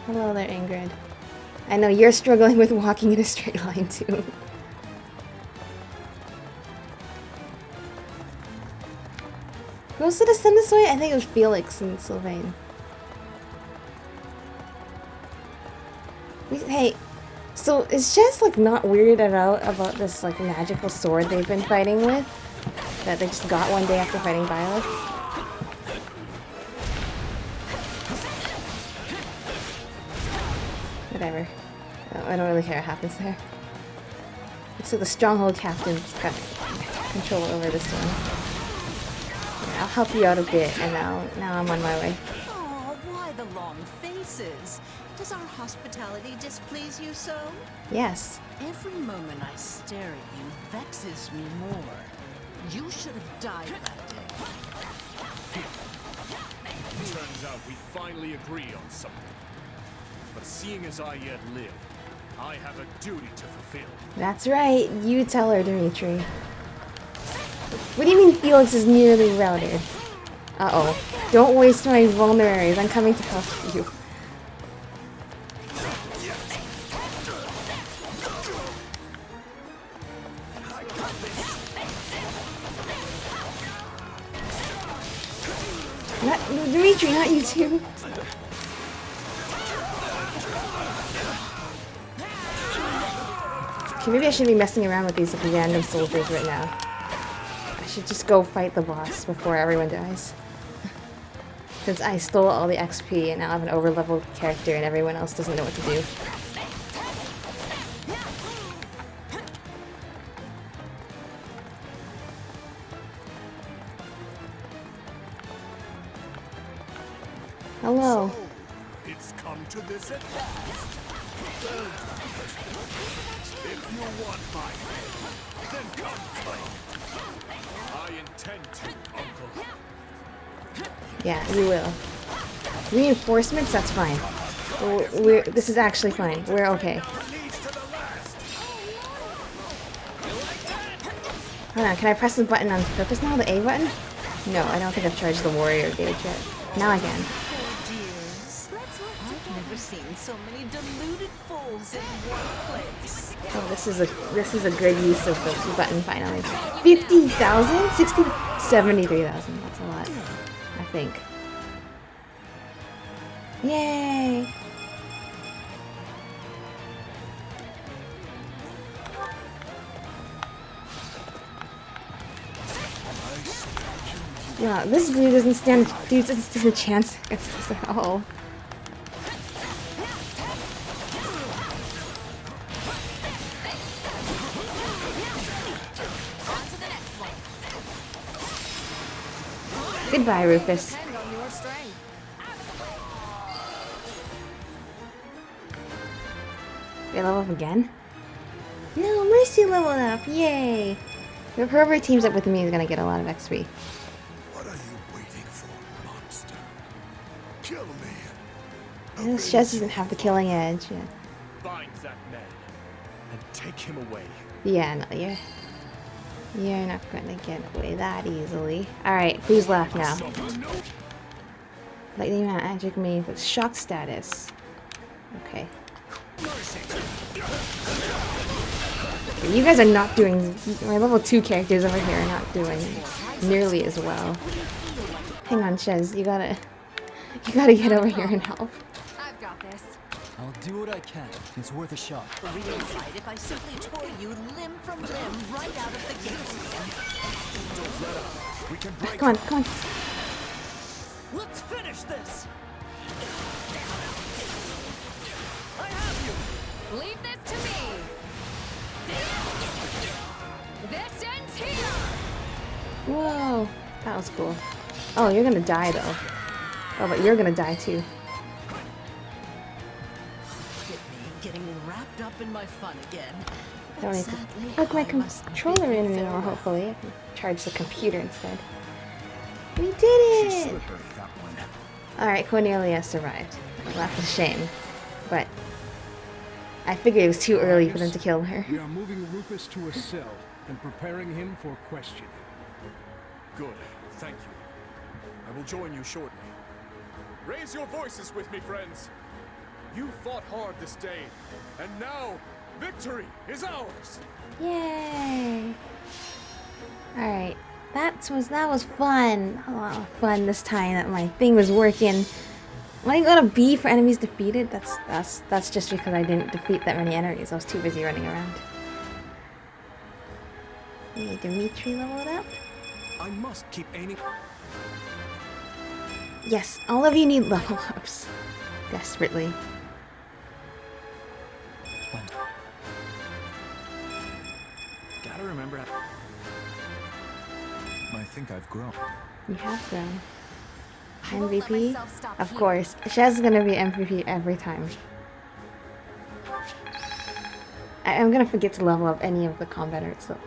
Hello there, Ingrid. I know you're struggling with walking in a straight line too. Who else did I send this way? I think it was Felix and Sylvain. Hey, so it's just like not weirded out about this like magical sword they've been fighting with that they just got one day after fighting Violet. Whatever. I don't really care what happens there. So the stronghold captain's got control over this one. Yeah, I'll help you out a bit, and now I'm on my way. Oh, why the long faces? Does our hospitality displease you so? Yes. Every moment I stare at you vexes me more. You should have died that day. Turns out we finally agree on something. But seeing as I yet live, I have a duty to fulfill. That's right. You tell her, Dimitri. What do you mean Felix is nearly routed? Uh-oh. Don't waste my vulneraries. I'm coming to help you. Dimitri, not you too. Okay, maybe I shouldn't be messing around with these random soldiers right now. I should just go fight the boss before everyone dies. Since I stole all the XP and now I have an over-leveled character and everyone else doesn't know what to do. Hello. So, it's come to this at last. If you want my head, then come close. I intend to, Uncle. Yeah, you will. Reinforcements? That's fine. This is actually fine. We're okay. Hold on, can I press the button on purpose now? The A button? No, I don't think I've charged the warrior gauge yet. Now I can. Oh, dears. I've never seen so many deluded fools in one place. Oh, this is a good use of the button finally. 50,000? 60? 73,000. That's a lot. I think. Yay! Yeah, this dude doesn't stand a chance against us at all. Goodbye, Rufus. They level up again? No, Mercy leveled up! Yay! Whoever teams up with me is gonna get a lot of XP. What are you waiting for, monster? Kill me. This chest doesn't have the killing edge. Yeah, Find that man and take him away. yeah, no, you're not gonna get away that easily. Alright, please laugh now. Lightning magic me with shock status. Okay. You guys are not doing... My level 2 characters over here are not doing nearly as well. Hang on, Shez. You gotta get over here and help. I've got this. I'll do what I can. It's worth a shot. Real fight if I simply tore you limb from limb right out of the gate. We can break. Come on, come on. Let's finish this! I have you. Leave this to me. This ends here. Whoa, that was cool. Oh, you're gonna die though. Oh, but you're gonna die too. Look at me getting wrapped up in my fun again. I don't need to plug my controller in anymore, hopefully. I can charge the computer instead. We did it! Alright, Cornelia survived. Well, that's a shame. But I figured it was too early for them to kill her. We are moving Rufus to a cell and preparing him for questioning. Good. Thank you. I will join you shortly. Raise your voices with me, friends. You fought hard this day, and now victory is ours. Yay! Alright, that was fun. A lot of fun this time that my thing was working. When I got a B for enemies defeated, that's just because I didn't defeat that many enemies. I was too busy running around. Hey, Dimitri leveled up. I must keep aiming. Yes, all of you need level ups. Desperately. Gotta remember. I think I've grown. You have grown. I won't let MVP? myself stop Of here. course. Shaz is gonna be MVP every time. I'm gonna forget to level up any of the combaters, so.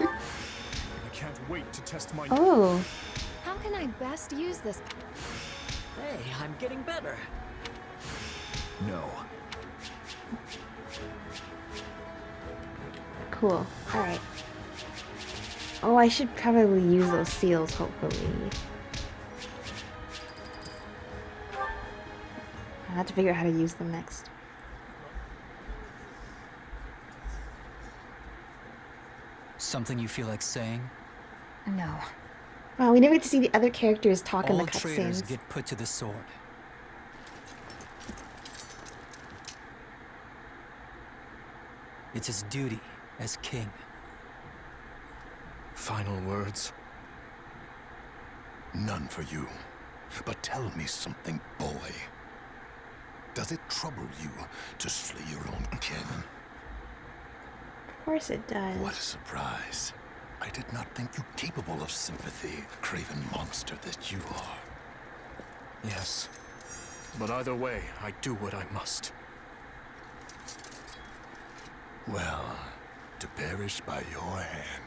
I can't wait to test my. Oh, How can I best use this? Hey, I'm getting better. No. cool. Alright. Oh, I should probably use those seals, hopefully. I have to figure out how to use them next. Something you feel like saying? No. Wow, we never get to see the other characters talk in the All traitors cutscenes. get put to the sword. It's his duty as king. Final words. None for you. But tell me something, boy. Does it trouble you to slay your own kin? Of course it does. What a surprise. I did not think you capable of sympathy, craven monster that you are. Yes. But either way, I do what I must. Well, to perish by your hand,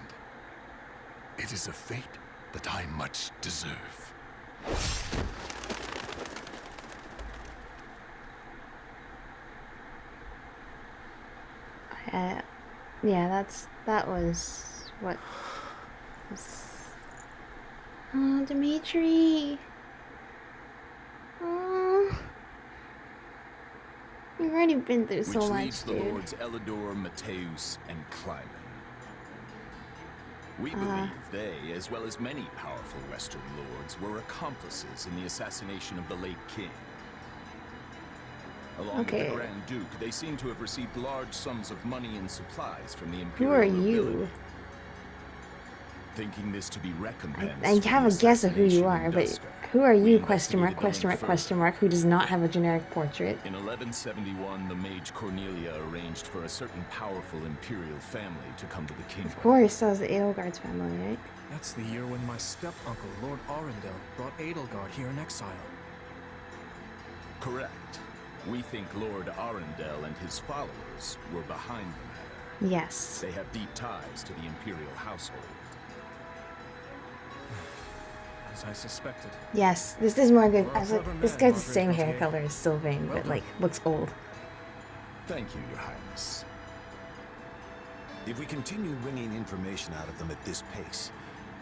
it is a fate that I much deserve. Yeah, that was what was. Oh, Dimitri. Oh, you've already been through so Which much, leads the dude. Lords Elidor, Mateus, and Clymen. We believe they, as well as many powerful Western lords, were accomplices in the assassination of the late king. Along with the Grand Duke, they seem to have received large sums of money and supplies from the Who are Imperial you? nobility. Thinking this to be recompense I for have the a guess of who you assassination are, in but Dusker, who are we you? Question mark, investigated question mark, going question mark, who does not have a generic portrait. In 1171, the mage Cornelia arranged for a certain powerful imperial family to come to the kingdom. Of course, that was the Edelgard's family, right? That's the year when my step-uncle, Lord Arundel, brought Edelgard here in exile. Correct. We think Lord Arundel and his followers were behind the matter. Yes. They have deep ties to the imperial household. As I suspected. Yes, this is more good. I was like, this guy's the same hair color as Sylvain, but like looks old. Thank you, Your Highness. If we continue wringing information out of them at this pace,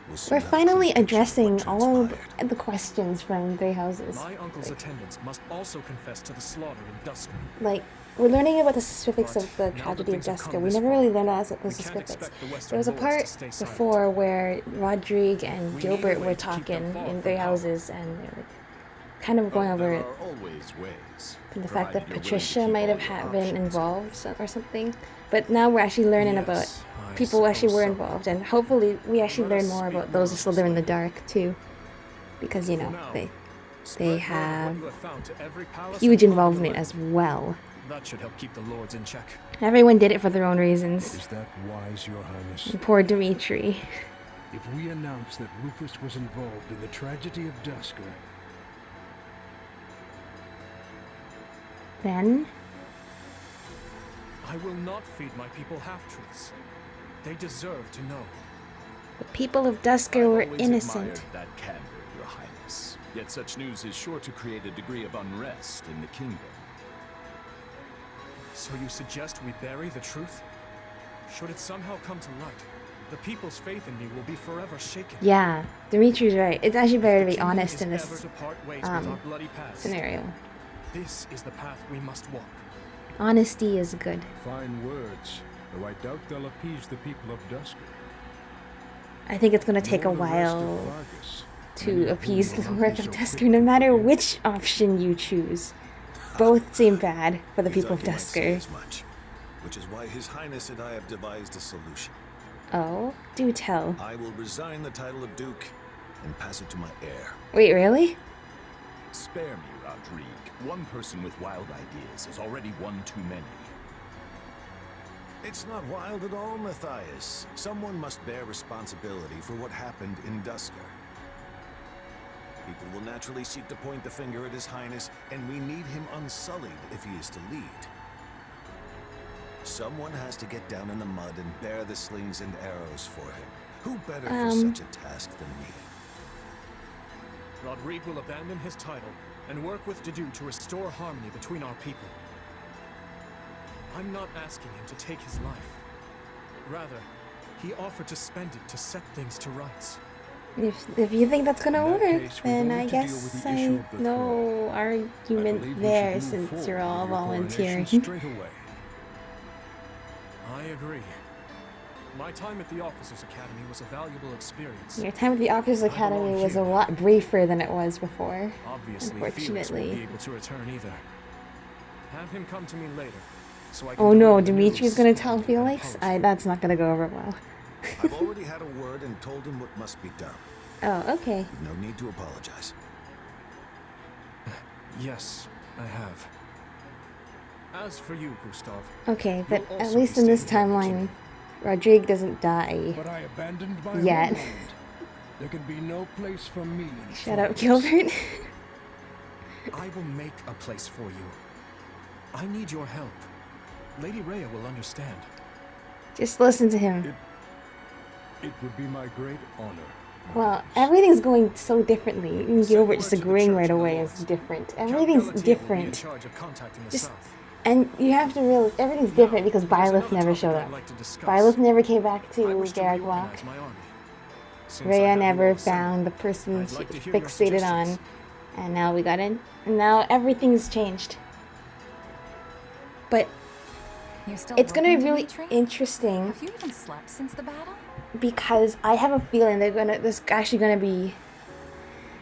we'll soon We're have a finally clear picture of addressing what all transpired. of the questions from Three Houses. My uncle's attendants must also confess to the slaughter in Dusker. Like, we're learning about the specifics But of the now that tragedy of things have Dusker. come We this never far, really learned about the we can't specifics. expect the Western There was a lords part to stay silent. before where Rodrigue and We need a Gilbert way were to keep them talking far in from Three power. Houses, and they're like kind of going There over are always ways, from the fact that provided you're willing to Patricia keep might all have your been options involved or something. But now we're actually learning about Yes, I people who actually suppose were so. involved, and hopefully we actually Let learn us more speak about those who more slither in the honestly. dark too, because you For know now, they spread word of have what you have found to every palace huge and part of the involvement land. as well. That should help keep the lords in check. Everyone did it for their own reasons. Is that wise, Your Highness? Poor Dimitri. If we announce that Rufus was involved in the tragedy of Dusker, Then I will not feed my people half-truths. They deserve to know. the people of Dusker I've were always innocent. admired that candor, Your Highness. Yet such news is sure to create a degree of unrest in the kingdom. So you suggest we bury the truth? Should it somehow come to light, the people's faith in me will be forever shaken. Yeah, Dimitri's right. It's actually better to The be kingdom honest is in ever this to part ways with our bloody past. scenario. This is the path we must walk. Honesty is good. fine words, though I doubt they'll appease the people of Dusker. I think it's going to take a Nor the rest of while Fargus, to many of appease whom the will not work be of so Dusker, quick no to matter forgive. which option you choose. Both seem bad for the We people thought of you might say Dusker. as much, which is why His Highness and I have devised a solution. Oh, do tell. I will resign the title of Duke and pass it to my heir. Wait, really? Spare me, Rodrigue. One person with wild ideas is already one too many. It's not wild at all, Matthias. Someone must bear responsibility for what happened in Dusker. People will naturally seek to point the finger at His Highness, and we need him unsullied if he is to lead. Someone has to get down in the mud and bear the slings and arrows for him. Who better for such a task than me? Rodrigue will abandon his title and work with Dedu to restore harmony between our people. I'm not asking him to take his life. Rather, he offered to spend it to set things to rights. If you think that's gonna In that work, case, we're then going I to deal guess with the I issue of the no I believe argument we there should move since forward you're all with your coronation volunteering. straight away. I agree. My time at the Officers Academy was a valuable experience. Your time at the Officers I Academy belong was a here. lot briefer than it was before. Obviously, Felix won't Unfortunately. be able to return either. Have him come to me later, so I can Oh no, deliver the Dimitri's news gonna and tell an Felix? apology. That's not gonna go over well. I've already had a word and told him what must be done. Oh, okay. You've no need to apologize. Yes, I have. As for you, Gustav. Okay, but you'll at also least be in this staying here with timeline, Jimmy. Rodrigue doesn't die But I abandoned my yet. homeland. There can be no place for me in Shut up, France. Gilbert. I will make a place for you. I need your help. Lady Rhea will understand. Just listen to him. It would be my great honor. Well, everything's going so differently. Even Gilbert just agreeing right away is different. Everything's different. Just, and you have to realize everything's different because Byleth never showed up. Byleth never came back to Garaglock. Rhea never found the person she fixated on. And now we got in. And now everything's changed. But it's going to be really interesting. Have you even slept since the battle? Because I have a feeling there's actually gonna be.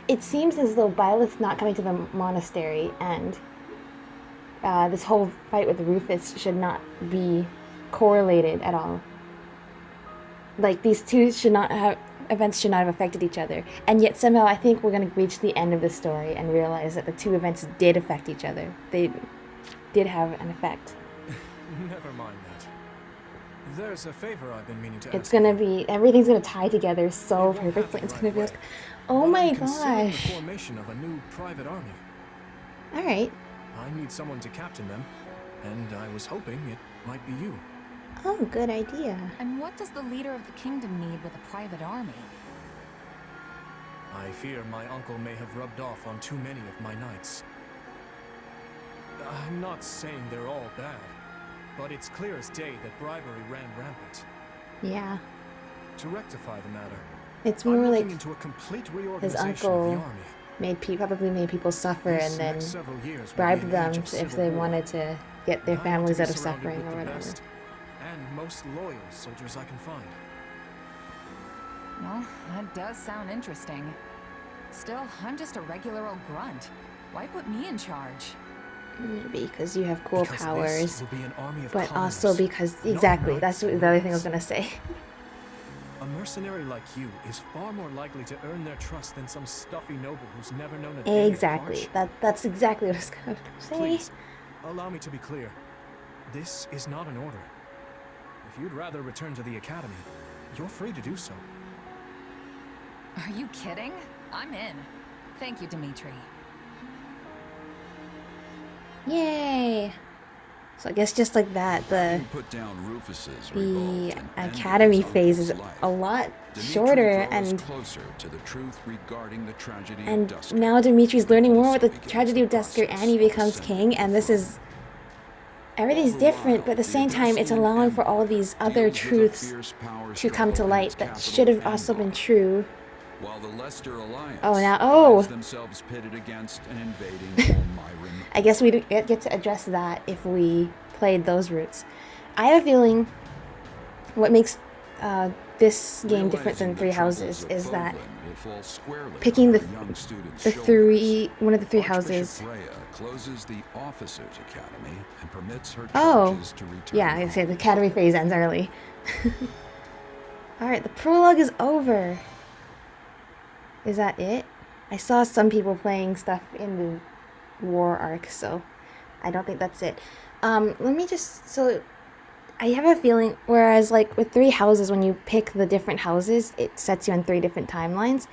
It seems as though Byleth's not coming to the monastery, and this whole fight with Rufus should not be correlated at all. Like these two events should not have affected each other, and yet somehow I think we're gonna reach the end of the story and realize that the two events did affect each other. They did have an effect. Never mind that. There's a favor I've been meaning to It's ask gonna you. be, everything's gonna tie together so perfectly. It's gonna be like, oh my I'm considering gosh. the formation of a new private army. Alright. I need someone to captain them, and I was hoping it might be you. Oh, good idea. And what does the leader of the kingdom need with a private army? I fear my uncle may have rubbed off on too many of my knights. I'm not saying they're all bad, but it's clear as day that bribery ran rampant. Yeah. To rectify the matter, It's I'm more looking like into a complete his reorganization of the uncle army. probably made people suffer These and then next several years will bribed be an them age of if civil they war. wanted to get their And I want families to out be of surrounded suffering with or the whatever. best and most loyal soldiers I can find. Well, that does sound interesting. Still, I'm just a regular old grunt. Why put me in charge? Maybe because you have cool Because this powers, will be an army of but commoners, also because, not exactly, that's knights the or other thing I was lords. gonna say. A mercenary like you is far more likely to earn their trust than some stuffy noble who's never known a day of Exactly, hardship. that's exactly what I was gonna say. Please, allow me to be clear. This is not an order. If you'd rather return to the academy, you're free to do so. Are you kidding? I'm in. Thank you, Dimitri. Yay! So I guess just like that, the Put down Rufus's the revolt and ended academy his phase is uncle's life. a lot Dimitri shorter, grows and closer to the truth regarding the tragedy of and Dusk. now Dimitri's learning more Also about the tragedy of Dusker, and he becomes king, and this is everything's All the different, while, but at the the same time, it's Odyssean allowing for all Empire these other deals with a truths fierce power to come to struggle in light its that capital, should have also been Emblem, true. while the Leicester Alliance finds themselves pitted against an invading Myron. I guess we get to address that if we played those routes. I have a feeling what makes this game different than Three Houses is that picking one of the three houses. Closes the officers' academy and permits her Oh, charges to return yeah, I say the academy phase ends early. All right, the prologue is over. Is that it? I saw some people playing stuff in the war arc, so I don't think that's it. Let me just, so I have a feeling, whereas like with Three Houses, when you pick the different houses, it sets you on 3 different timelines.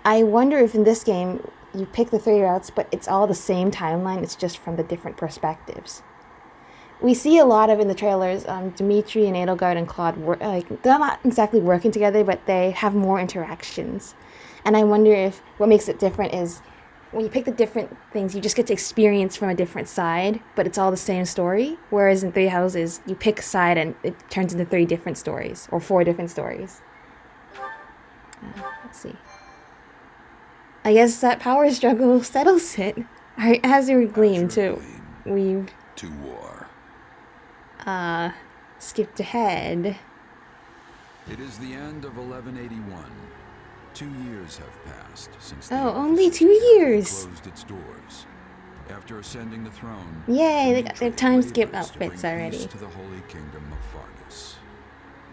I wonder if in this game, you pick the 3 routes, but it's all the same timeline, it's just from the different perspectives. We see a lot of in the trailers, Dimitri and Edelgard and Claude, they're not exactly working together, but they have more interactions. And I wonder if what makes it different is when you pick the different things, you just get to experience from a different side, but it's all the same story. Whereas in Three Houses, you pick a side and it turns into 3 different stories, or 4 different stories. Let's see. I guess that power struggle settles it. Alright, Azure Gleam too. We've to war. Skipped ahead. It is the end of 1181. 2 years have passed since the Oh, only 2 Academy years. closed its doors. After ascending the throne, Yay, they got their Dimitri time skip labors to outfits bring already. peace to the Holy Kingdom of Fargus.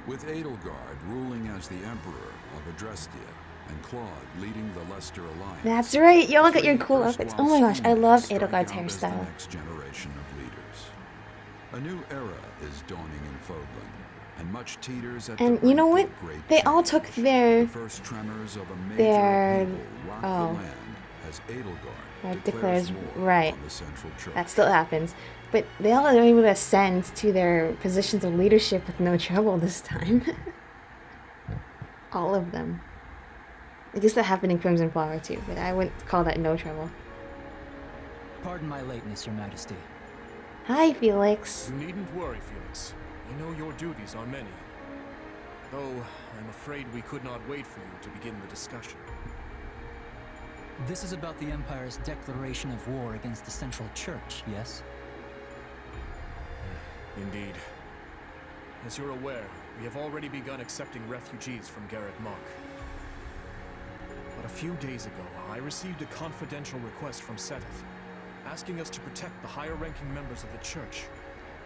With Edelgard ruling as the Emperor of Adrestia and Claude leading the Leicester Alliance. That's right. Y'all got your cool Three outfits. Oh my gosh, I erstwhile love strike Edelgard's out as the hairstyle. next generation of leaders. A new era is dawning in Fodlan, and much teeters at And the you know brink what? of great They all took change. their The first tremors of a major their- upheaval rock oh. the land as Edelgard declares war right. on the central church. That still happens. But they all are able to ascend to their positions of leadership with no trouble this time. All of them. I guess that happened in Crimson Flower too, but I wouldn't call that no trouble. Pardon my lateness, Your Majesty. Hi, Felix. You needn't worry, Felix. I know your duties are many. Though, I'm afraid we could not wait for you to begin the discussion. This is about the Empire's declaration of war against the Central Church, yes? Indeed. As you're aware, we have already begun accepting refugees from Garrett Mach. But a few days ago, I received a confidential request from Seteth, asking us to protect the higher-ranking members of the Church,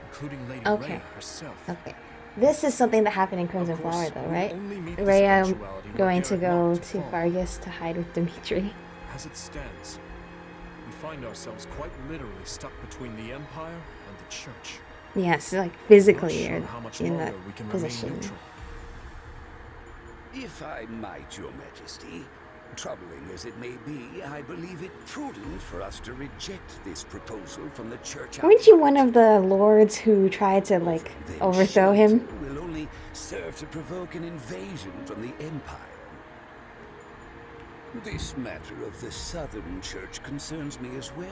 including Lady Okay. Rhea herself. Okay. This is something that happened in Crimson Flower though, right? Rhea going to go to Vargas to hide with Dimitri. As it stands, we find ourselves quite literally stuck between the Empire and the Church. Yes, like physically Not sure you're how much in longer that we can remain position. neutral. If I might, Your Majesty, troubling as it may be, I believe it prudent for us to reject this proposal from the Church. Weren't you one of the lords who tried to like overthrow him? Will only serve to provoke an invasion from the Empire. This matter of the Southern Church concerns me as well,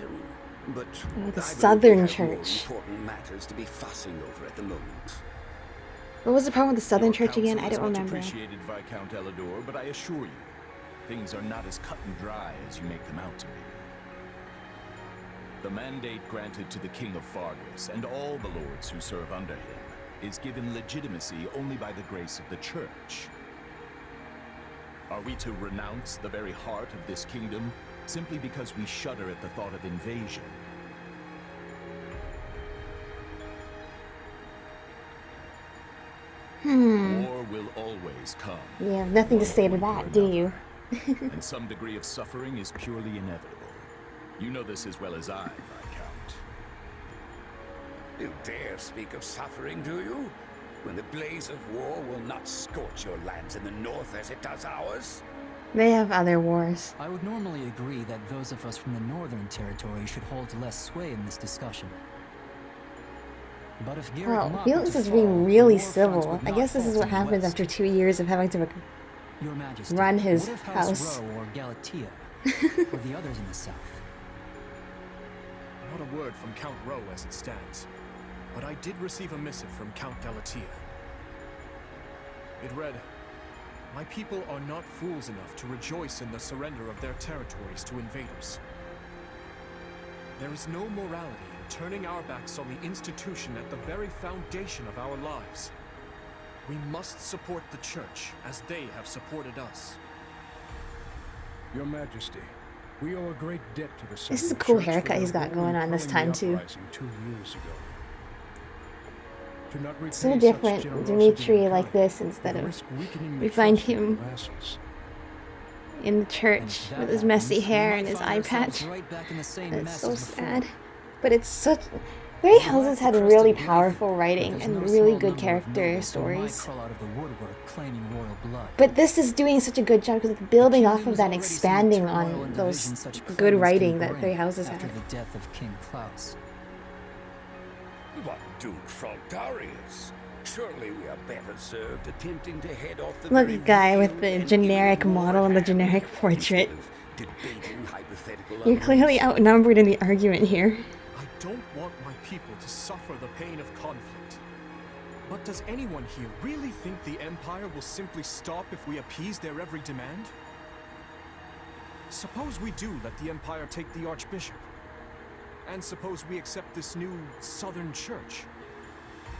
but Oh, the I Southern believe we have more Church. important matters to be fussing over at the moment. What was the problem with the Southern Church again? I Counsel is don't much remember. appreciated, Viscount Elidor, but I assure you, things are not as cut and dry as you make them out to be. The mandate granted to the King of Fargus and all the lords who serve under him is given legitimacy only by the grace of the Church. Are we to renounce the very heart of this kingdom simply because we shudder at the thought of invasion? War will always come. You have nothing to say to that, do you? And some degree of suffering is purely inevitable. You know this as well as I, Viscount. You dare speak of suffering, do you? When the blaze of war will not scorch your lands in the north as it does ours? They have other wars. I would normally agree that those of us from the Northern Territory should hold less sway in this discussion. But if Garrett Well, Mach Felix were is to being fall, really the war fronts civil. would I not guess this is halt what in the happens west. after 2 years of having to Your Majesty, run his what if house. Row or Galatea, or the others in the south? Not a word from Count Rowe as it stands, but I did receive a missive from Count Galatea. It read, "My people are not fools enough to rejoice in the surrender of their territories to invaders. There is no morality in turning our backs on the institution at the very foundation of our lives. We must support the Church as they have supported us." Your Majesty, we owe a great debt to the This is a Southern cool Church for haircut he's their got role in going on this quelling time the too. uprising 2 years ago. To not repay So such different, generosity Dimitri in like kind this instead would of risk weakening the we find trust of him their vassals. in the church If that with his messy happens, we hair might and his find eye ourselves patch. right back in the same It's mess so as before. sad. But it's such... Three Houses had We'll have to really trust in powerful Blythe, writing but and there's no really small good number of character nobles who might stories. crawl out of the woodwork claiming royal blood. But this is doing such a good job because it's building off of Kingdom's that, already seen expanding turmoil on and those division such good claims writing can that bring Three Houses after had. the death of King Klaus. What do Frogdarius? Surely we are better served attempting to head off the Look, very guy wheel with the and generic giving war model and the at generic hand, portrait. instead of debating hypothetical You're arguments. clearly outnumbered in the argument here. I don't want my people to suffer the pain of conflict. But does anyone here really think the Empire will simply stop if we appease their every demand? Suppose we do let the Empire take the Archbishop. And suppose we accept this new Southern Church.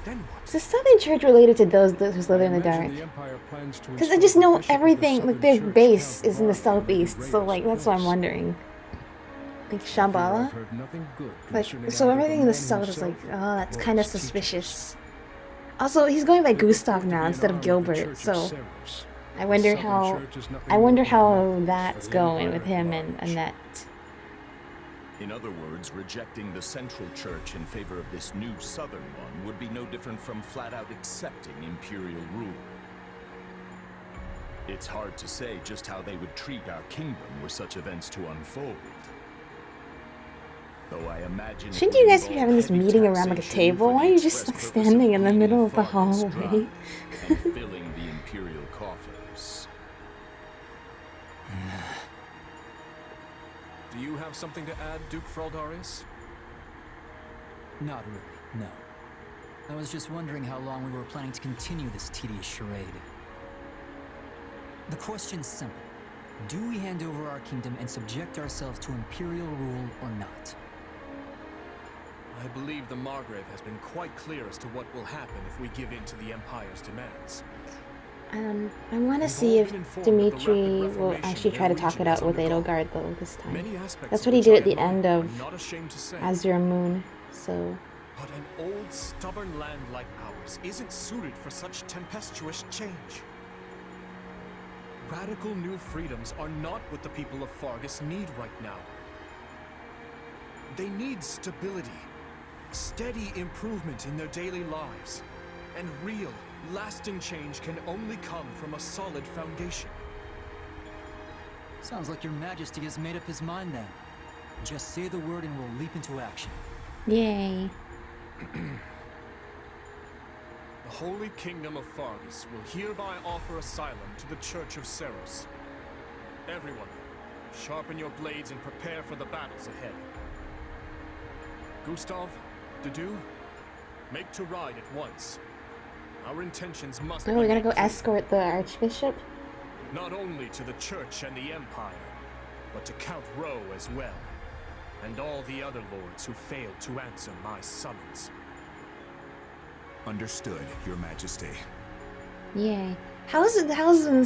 Then what? Is the Southern Church related to those who live in the dark? Imagine the Empire plans to Because I install just the know bishop of the everything, like Southern their Church, base Count is in the Varg, southeast, will be so raised like to that's what I'm place. wondering. Like I fear I've Shambhala? heard nothing good Like, concerning so either everything in the man south is like, himself oh, that's or kind of his teachers. suspicious. Also, he's going by They Gustav purport to now be an instead of arm of the Gilbert, Church of so Severus. I wonder Southern how. Church is nothing I wonder more than how mouthpiece that's for the going Empire with at him and large. Annette. In other words, rejecting the Central Church in favor of this new Southern one would be no different from flat-out accepting Imperial rule. It's hard to say just how they would treat our kingdom were such events to unfold. Though I imagine Shouldn't you guys be having this meeting around like a table? Why are you just like standing in the middle of the hallway? and filling the Imperial coffers. Do you have something to add, Duke Fraldarius? Not really, no. I was just wondering how long we were planning to continue this tedious charade. The question's simple. Do we hand over our kingdom and subject ourselves to Imperial rule or not? I believe the Margrave has been quite clear as to what will happen if we give in to the Empire's demands. I want to see if Dimitri will actually try to talk it out with Edelgard though this time. That's what he did at the end of Azure Moon. So. But an old, stubborn land like ours isn't suited for such tempestuous change. Radical new freedoms are not what the people of Fargus need right now. They need stability, steady improvement in their daily lives, and real, lasting change can only come from a solid foundation. Sounds like your Majesty has made up his mind then. Just say the word and we'll leap into action. Yay. The Holy Kingdom of Fargus will hereby offer asylum to the Church of Seros. Everyone, sharpen your blades and prepare for the battles ahead. Gustav, Dedu, make to ride at once. Our intentions must be Oh, we gotta go clear. escort the Archbishop? Not only to the Church and the Empire, but to Count Rowe as well, and all the other lords who failed to answer my summons. Understood, Your Majesty. Yay. How's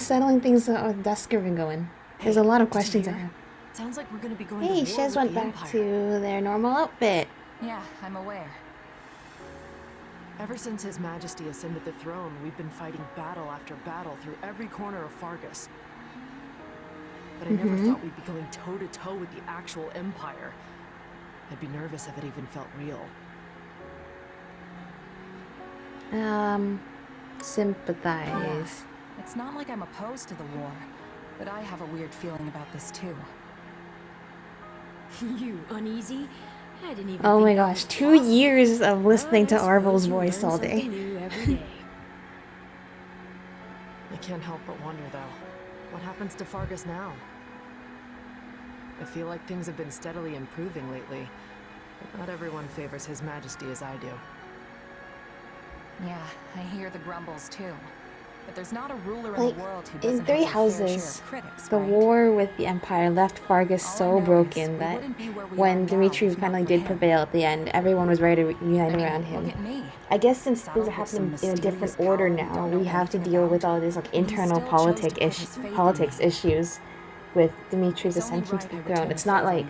settling things out with Dusker been going? There's a lot of questions I have. Sounds like we're gonna be going Hey, to war Shez with went the back Empire. to their normal outfit. Yeah, I'm aware. Ever since His Majesty ascended the throne, we've been fighting battle after battle through every corner of Fargus. But I never thought we'd be going toe-to-toe with the actual Empire. I'd be nervous if it even felt real. Sympathize. Yeah. It's not like I'm opposed to the war, but I have a weird feeling about this too. You uneasy? I didn't even Oh think my that gosh, was 2 possible. years of listening to But I Arvel's suppose you voice learn all something day. new every day. I can't help but wonder though, what happens to Fargus now? I feel like things have been steadily improving lately, but not everyone favors His Majesty as I do. Yeah, I hear the grumbles too. But there's not a ruler in Like, the world who in doesn't Three have their fair share Houses, of critics, the right? war with the Empire left Fargus so broken that when Dimitri finally did prevail at the end, everyone was ready to unite around him. I guess since things are happening in a different order now, we have to deal with all these like internal politics issues with Dimitri's ascension to the throne. It's not like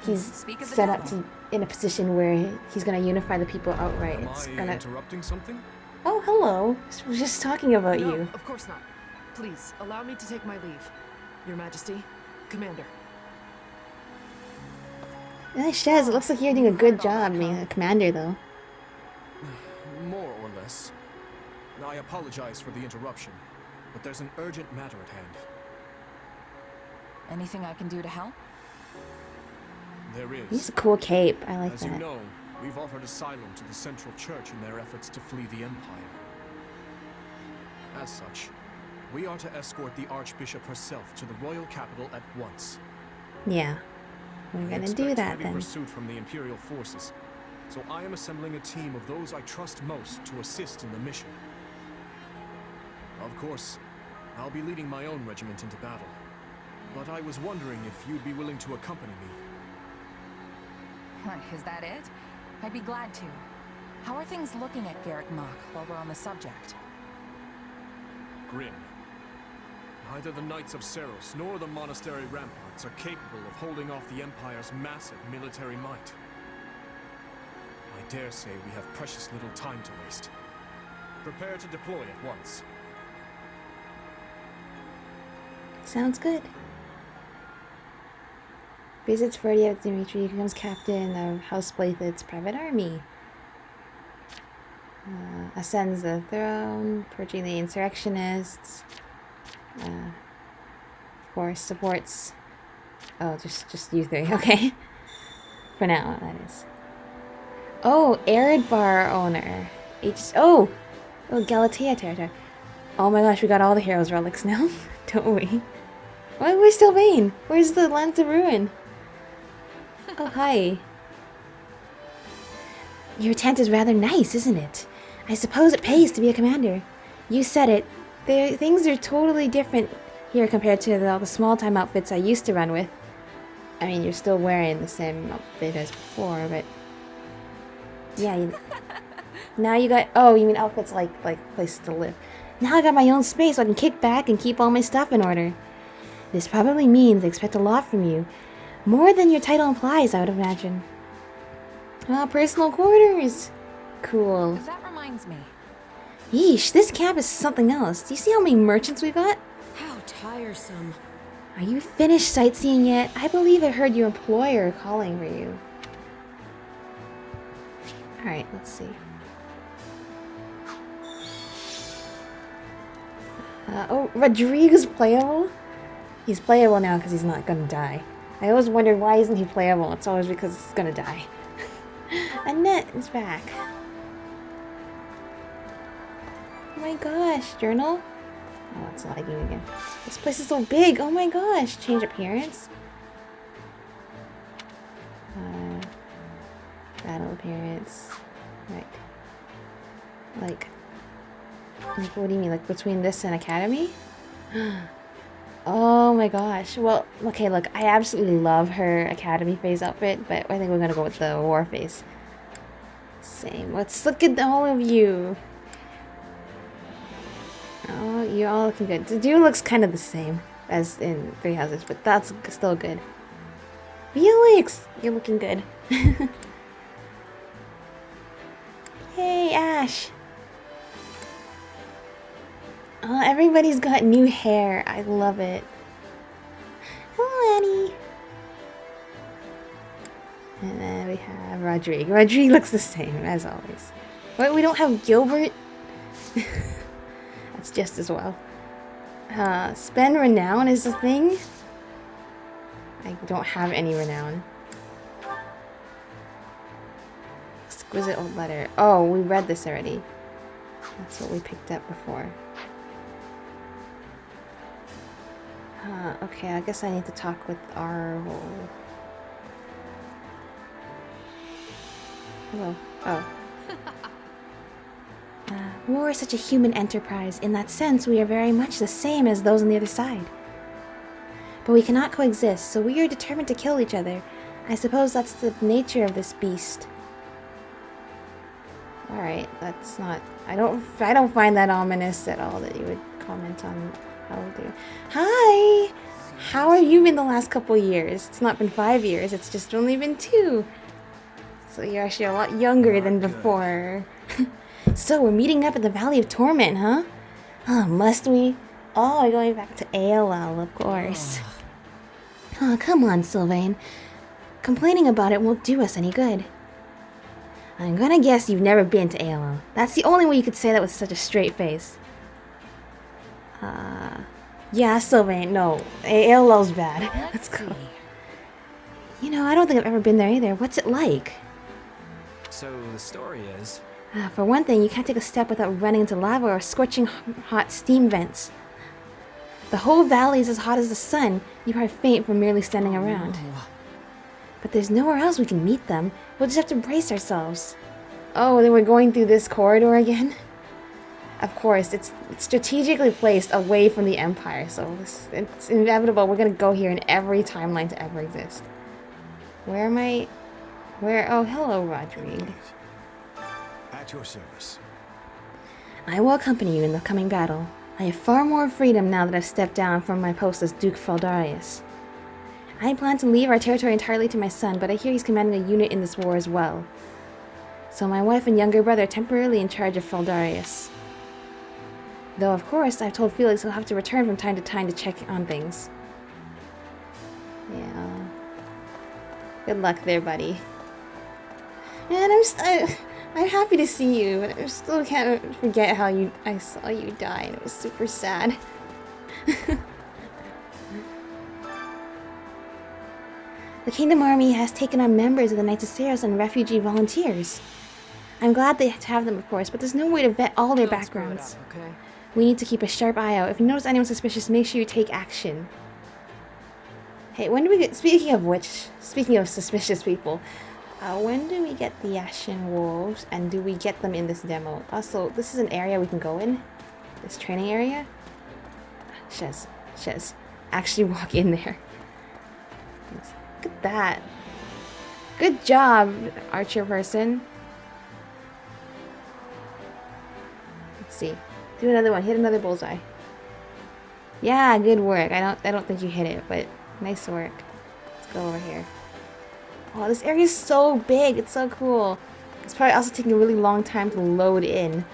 he's set up to in a position where he's gonna unify the people outright. Am It's I gonna. interrupting something? Oh, hello. We're just talking about No, you. of course not. Please, allow me to take my leave. Your Majesty, Commander. Nice, Shez. It looks like you're doing a good job being a commander, though. More or less. I apologize for the interruption, but there's an urgent matter at hand. Anything I can do to help? There is. He's a cool cape. I like As that. you know, we've offered asylum to the Central Church in their efforts to flee the Empire. As such, we are to escort the Archbishop herself to the royal capital at once. Yeah. We're I gonna do expect that heavy then. pursuit from the Imperial forces, so I am assembling a team of those I trust most to assist in the mission. Of course, I'll be leading my own regiment into battle, but I was wondering if you'd be willing to accompany me. Is that it? I'd be glad to. How are things looking at Garrick Mach while we're on the subject? Grim. Neither the Knights of Seros nor the monastery ramparts are capable of holding off the Empire's massive military might. I dare say we have precious little time to waste. Prepare to deploy at once. Sounds good. Visits Fhirdiad with Dimitri, becomes captain of House Blythe's private army. Ascends the throne, purging the insurrectionists. Of course, supports... Oh, just you three, okay. For now, that is. Oh, Arid Bar owner. Oh, Galatea territory. Oh my gosh, we got all the heroes' relics now, don't we? Where's Sylvain? Where's the Lance of Ruin? Oh, hi. Your tent is rather nice, isn't it? I suppose it pays to be a commander. You said it. Things are totally different here compared to all the small-time outfits I used to run with. I mean, you're still wearing the same outfit as before, but... Yeah, now you got... Oh, you mean outfits like places to live. Now I got my own space so I can kick back and keep all my stuff in order. This probably means they expect a lot from you. More than your title implies, I would imagine. Personal quarters. Cool. That reminds me. Yeesh, this camp is something else. Do you see how many merchants we got? How tiresome. Are you finished sightseeing yet? I believe I heard your employer calling for you. Alright, let's see. Oh, Rodrigo's playable? He's playable now because he's not gonna die. I always wondered why isn't he playable? It's always because he's gonna die. Annette is back. Oh my gosh, journal? Oh, it's lagging again. This place is so big. Oh my gosh, change appearance. Battle appearance. Right. Like, what do you mean? Like between this and Academy? Oh my gosh. Well, okay, look, I absolutely love her Academy phase outfit, but I think we're gonna go with the War phase. Same. Let's look at all of you. Oh, you're all looking good. The dude looks kind of the same as in Three Houses, but that's still good. Felix! You're looking good. Hey, Ash! Oh, everybody's got new hair. I love it. Hello, Annie. And then we have Rodrigue. Rodrigue looks the same, as always. Wait, we don't have Gilbert? That's just as well. Spend renown is a thing? I don't have any renown. Exquisite old letter. Oh, we read this already. That's what we picked up before. Okay, I guess I need to talk with our... Hello. Oh. War is such a human enterprise. In that sense, we are very much the same as those on the other side. But we cannot coexist, so we are determined to kill each other. I suppose that's the nature of this beast. Alright, that's not... I don't find that ominous at all that you would comment on how we're doing. Hi! How have you been the last couple years? It's not been 5 years, it's just only been 2. So you're actually a lot younger than before. So we're meeting up at the Valley of Torment, huh? Oh, must we? Oh, we're going back to ALL, of course. Oh, come on, Sylvain. Complaining about it won't do us any good. I'm gonna guess you've never been to ALL. That's the only way you could say that with such a straight face. Yeah, Sylvain, no. ALL's bad. Let's go. You know, I don't think I've ever been there either. What's it like? So the story is... For one thing, you can't take a step without running into lava or scorching hot steam vents. The whole valley is as hot as the sun. You probably faint from merely standing around. No. But there's nowhere else we can meet them. We'll just have to brace ourselves. Oh, then we're going through this corridor again? Of course, it's strategically placed away from the Empire, so it's inevitable. We're gonna go here in every timeline to ever exist. Where am I? Where? Oh, hello, Rodrigue. At your service. I will accompany you in the coming battle. I have far more freedom now that I've stepped down from my post as Duke Feldarius. I plan to leave our territory entirely to my son, but I hear he's commanding a unit in this war as well. So my wife and younger brother are temporarily in charge of Feldarius. Though, of course, I've told Felix he'll have to return from time to check on things. Yeah. Good luck there, buddy. And I'm happy to see you, but I still can't forget how I saw you die, and it was super sad. The Kingdom Army has taken on members of the Knights of Saros and refugee volunteers. I'm glad they have them, of course, but there's no way to vet all their backgrounds. Okay. We need to keep a sharp eye out. If you notice anyone suspicious, make sure you take action. Hey, when do we get... Speaking of suspicious people, when do we get the Ashen Wolves, and do we get them in this demo? Also, this is an area we can go in? This training area? Shez, actually walk in there. Look at that. Good job, archer person. Let's see. Do another one. Hit another bullseye. Yeah, good work. I don't think you hit it, but nice work. Let's go over here. Oh, this area is so big. It's so cool. It's probably also taking a really long time to load in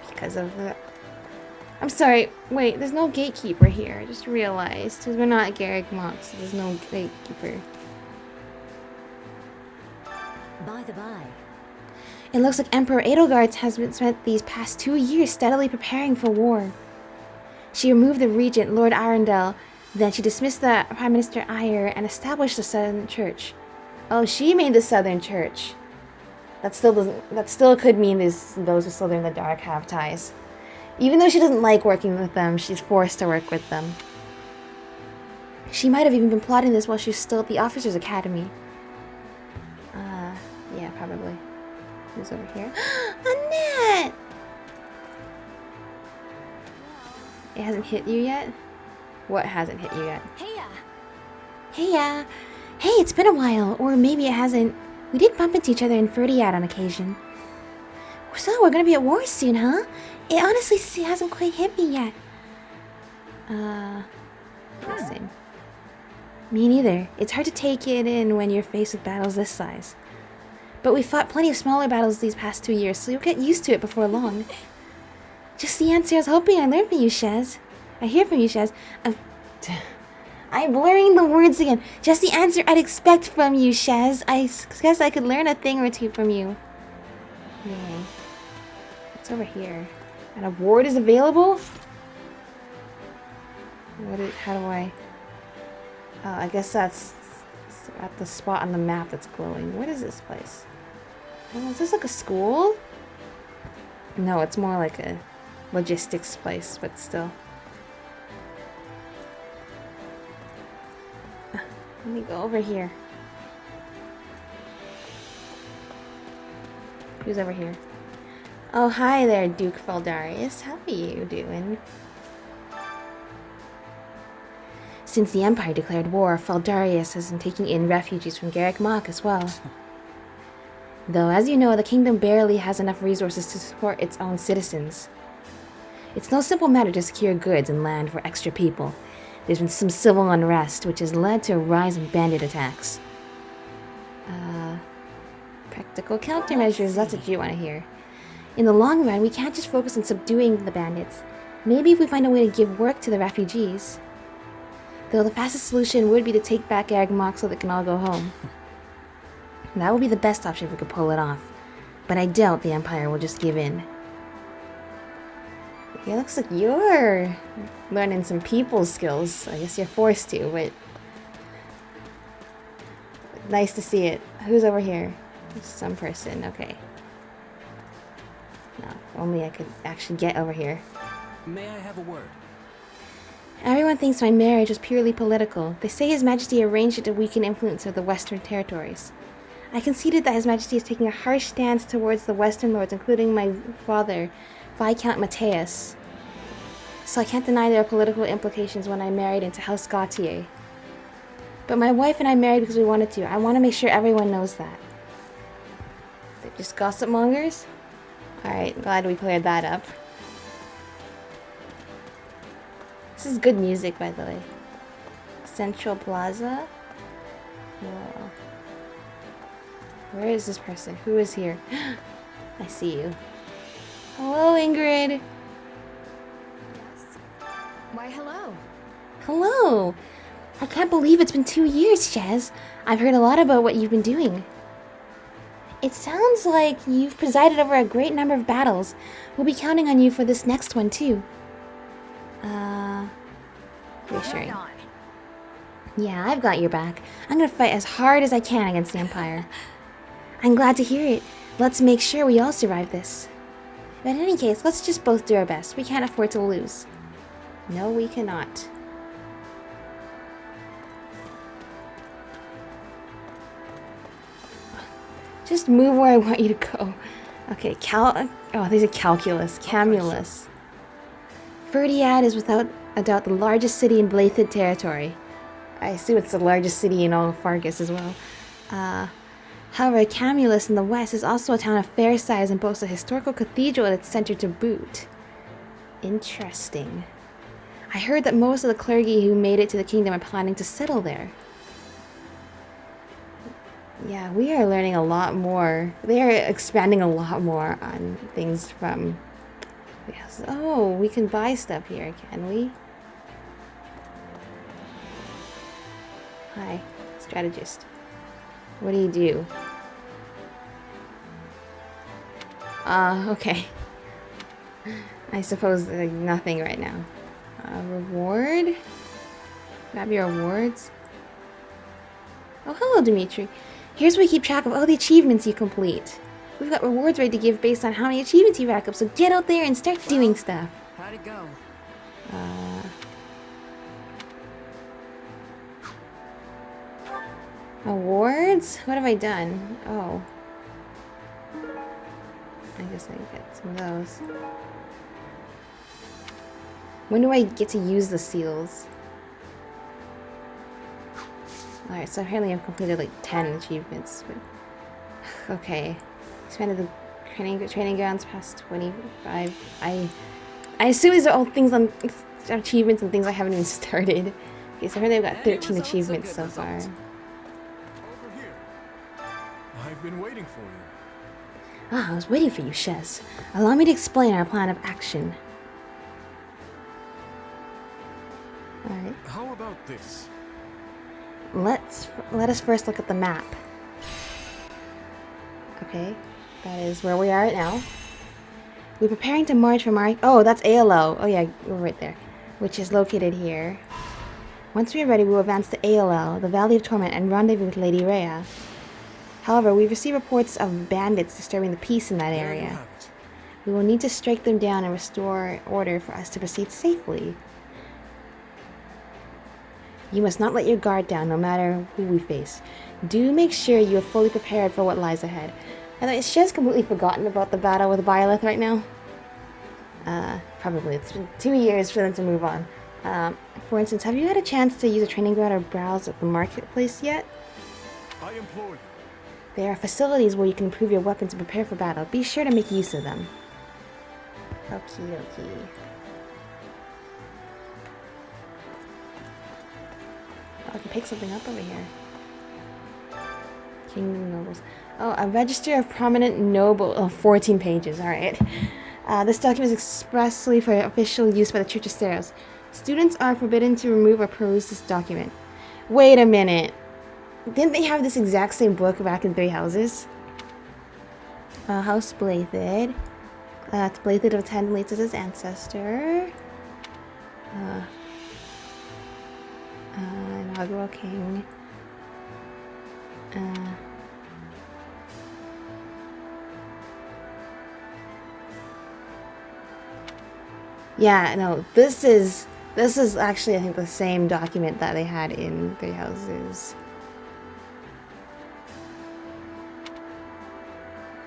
because of the... I'm sorry. Wait, there's no gatekeeper here. I just realized. Because we're not at Garrick Mock, so there's no gatekeeper. By the by. It looks like Emperor Edelgard has been spent these past 2 years steadily preparing for war. She removed the regent, Lord Arundel, then she dismissed the Prime Minister Ayer and established the Southern Church. Oh, she made the Southern Church. That still could mean those who still in the dark have ties. Even though she doesn't like working with them, she's forced to work with them. She might have even been plotting this while she was still at the Officers' Academy. Yeah, probably. Who's over here? Annette! It hasn't hit you yet? What hasn't hit you yet? Heya! Hey, it's been a while. Or maybe it hasn't. We did bump into each other in Fhirdiad on occasion. So, we're gonna be at war soon, huh? It honestly hasn't quite hit me yet. Same. Me neither. It's hard to take it in when you're faced with battles this size. But we fought plenty of smaller battles these past 2 years, so you'll get used to it before long. Just the answer I was hoping I learned from you, Shez. I hear from you, Shez. I'm blurring the words again. Just the answer I'd expect from you, Shez. I guess I could learn a thing or two from you. Anyway. What's over here? An award is available? How do I... Oh, I guess that's at the spot on the map that's glowing. What is this place? Oh, is this like a school? No, it's more like a logistics place, but still. Let me go over here. Who's over here? Oh, hi there, Duke Feldarius. How are you doing? Since the Empire declared war, Feldarius has been taking in refugees from Garrick Mock as well. Though, as you know, the kingdom barely has enough resources to support its own citizens. It's no simple matter to secure goods and land for extra people. There's been some civil unrest, which has led to a rise in bandit attacks. Practical countermeasures, that's what you want to hear. In the long run, we can't just focus on subduing the bandits. Maybe if we find a way to give work to the refugees. Though the fastest solution would be to take back Garrick Mock so they can all go home. That would be the best option if we could pull it off. But I doubt the Empire will just give in. It looks like you're learning some people skills. I guess you're forced to, but... Nice to see it. Who's over here? Some person, okay. No, only I could actually get over here. May I have a word? Everyone thinks my marriage was purely political. They say His Majesty arranged it to weaken influence of the Western territories. I conceded that His Majesty is taking a harsh stance towards the Western lords, including my father, Viscount Mateus. So I can't deny there are political implications when I married into House Gautier. But my wife and I married because we wanted to. I want to make sure everyone knows that. They're just gossip mongers? Alright, glad we cleared that up. This is good music, by the way. Central Plaza? Whoa. Where is this person? Who is here? I see you. Hello, Ingrid! Why, hello. Hello! I can't believe it's been 2 years, Shaz. I've heard a lot about what you've been doing. It sounds like you've presided over a great number of battles. We'll be counting on you for this next one, too. Reassuring. Yeah, I've got your back. I'm gonna fight as hard as I can against the Empire. I'm glad to hear it. Let's make sure we all survive this. But in any case, let's just both do our best. We can't afford to lose. No, we cannot. Just move where I want you to go. Okay, oh, these are calculus. Camulus. Fhirdiad is without a doubt the largest city in Blythed territory. I assume it's the largest city in all of Fargus as well. However, Camulus in the west is also a town of fair size and boasts a historical cathedral at its center to boot. Interesting. I heard that most of the clergy who made it to the kingdom are planning to settle there. Yeah, we are learning a lot more. They are expanding a lot more on things from... Yes. Oh, we can buy stuff here, can we? Hi, strategist. What do you do? Okay. I suppose nothing right now. Reward? Grab your rewards. Oh, hello, Dimitri. Here's where we keep track of all the achievements you complete. We've got rewards ready to give based on how many achievements you rack up, so get out there and start doing stuff. How'd it go? Awards? What have I done? Oh. I guess I get some of those. When do I get to use the seals? Alright, so apparently I've completed like 10 achievements. But... Okay. Expanded the training grounds past 25. I assume these are all things on achievements and things I haven't even started. Okay, so apparently I've got 13 achievements so far. Over here. I've been waiting for you. Ah, I was waiting for you, Shez. Allow me to explain our plan of action. Alright. How about this? Let us first look at the map. Okay, that is where we are right now. We're preparing to march from our... Oh, that's ALO. Oh yeah, we're right there. Which is located here. Once we are ready, we will advance to ALL, the Valley of Torment, and rendezvous with Lady Rhea. However, we've received reports of bandits disturbing the peace in that area. We will need to strike them down and restore order for us to proceed safely. You must not let your guard down, no matter who we face. Do make sure you are fully prepared for what lies ahead. I thought she has completely forgotten about the battle with Byleth right now. Probably. It's been 2 years for them to move on. For instance, have you had a chance to use a training ground or browse at the marketplace yet? I implore you. There are facilities where you can improve your weapons and prepare for battle. Be sure to make use of them. Okie dokie. Oh, I can pick something up over here. Kingdom nobles. Oh, a register of prominent noble. Oh, 14 pages. Alright. This document is expressly for official use by the Church of Steros. Students are forbidden to remove or peruse this document. Wait a minute. Didn't they have this exact same book back in Three Houses? House Blythed. Blythed of 10 leads as his ancestor. Inaugural King. Yeah, no, this is actually, I think, the same document that they had in Three Houses.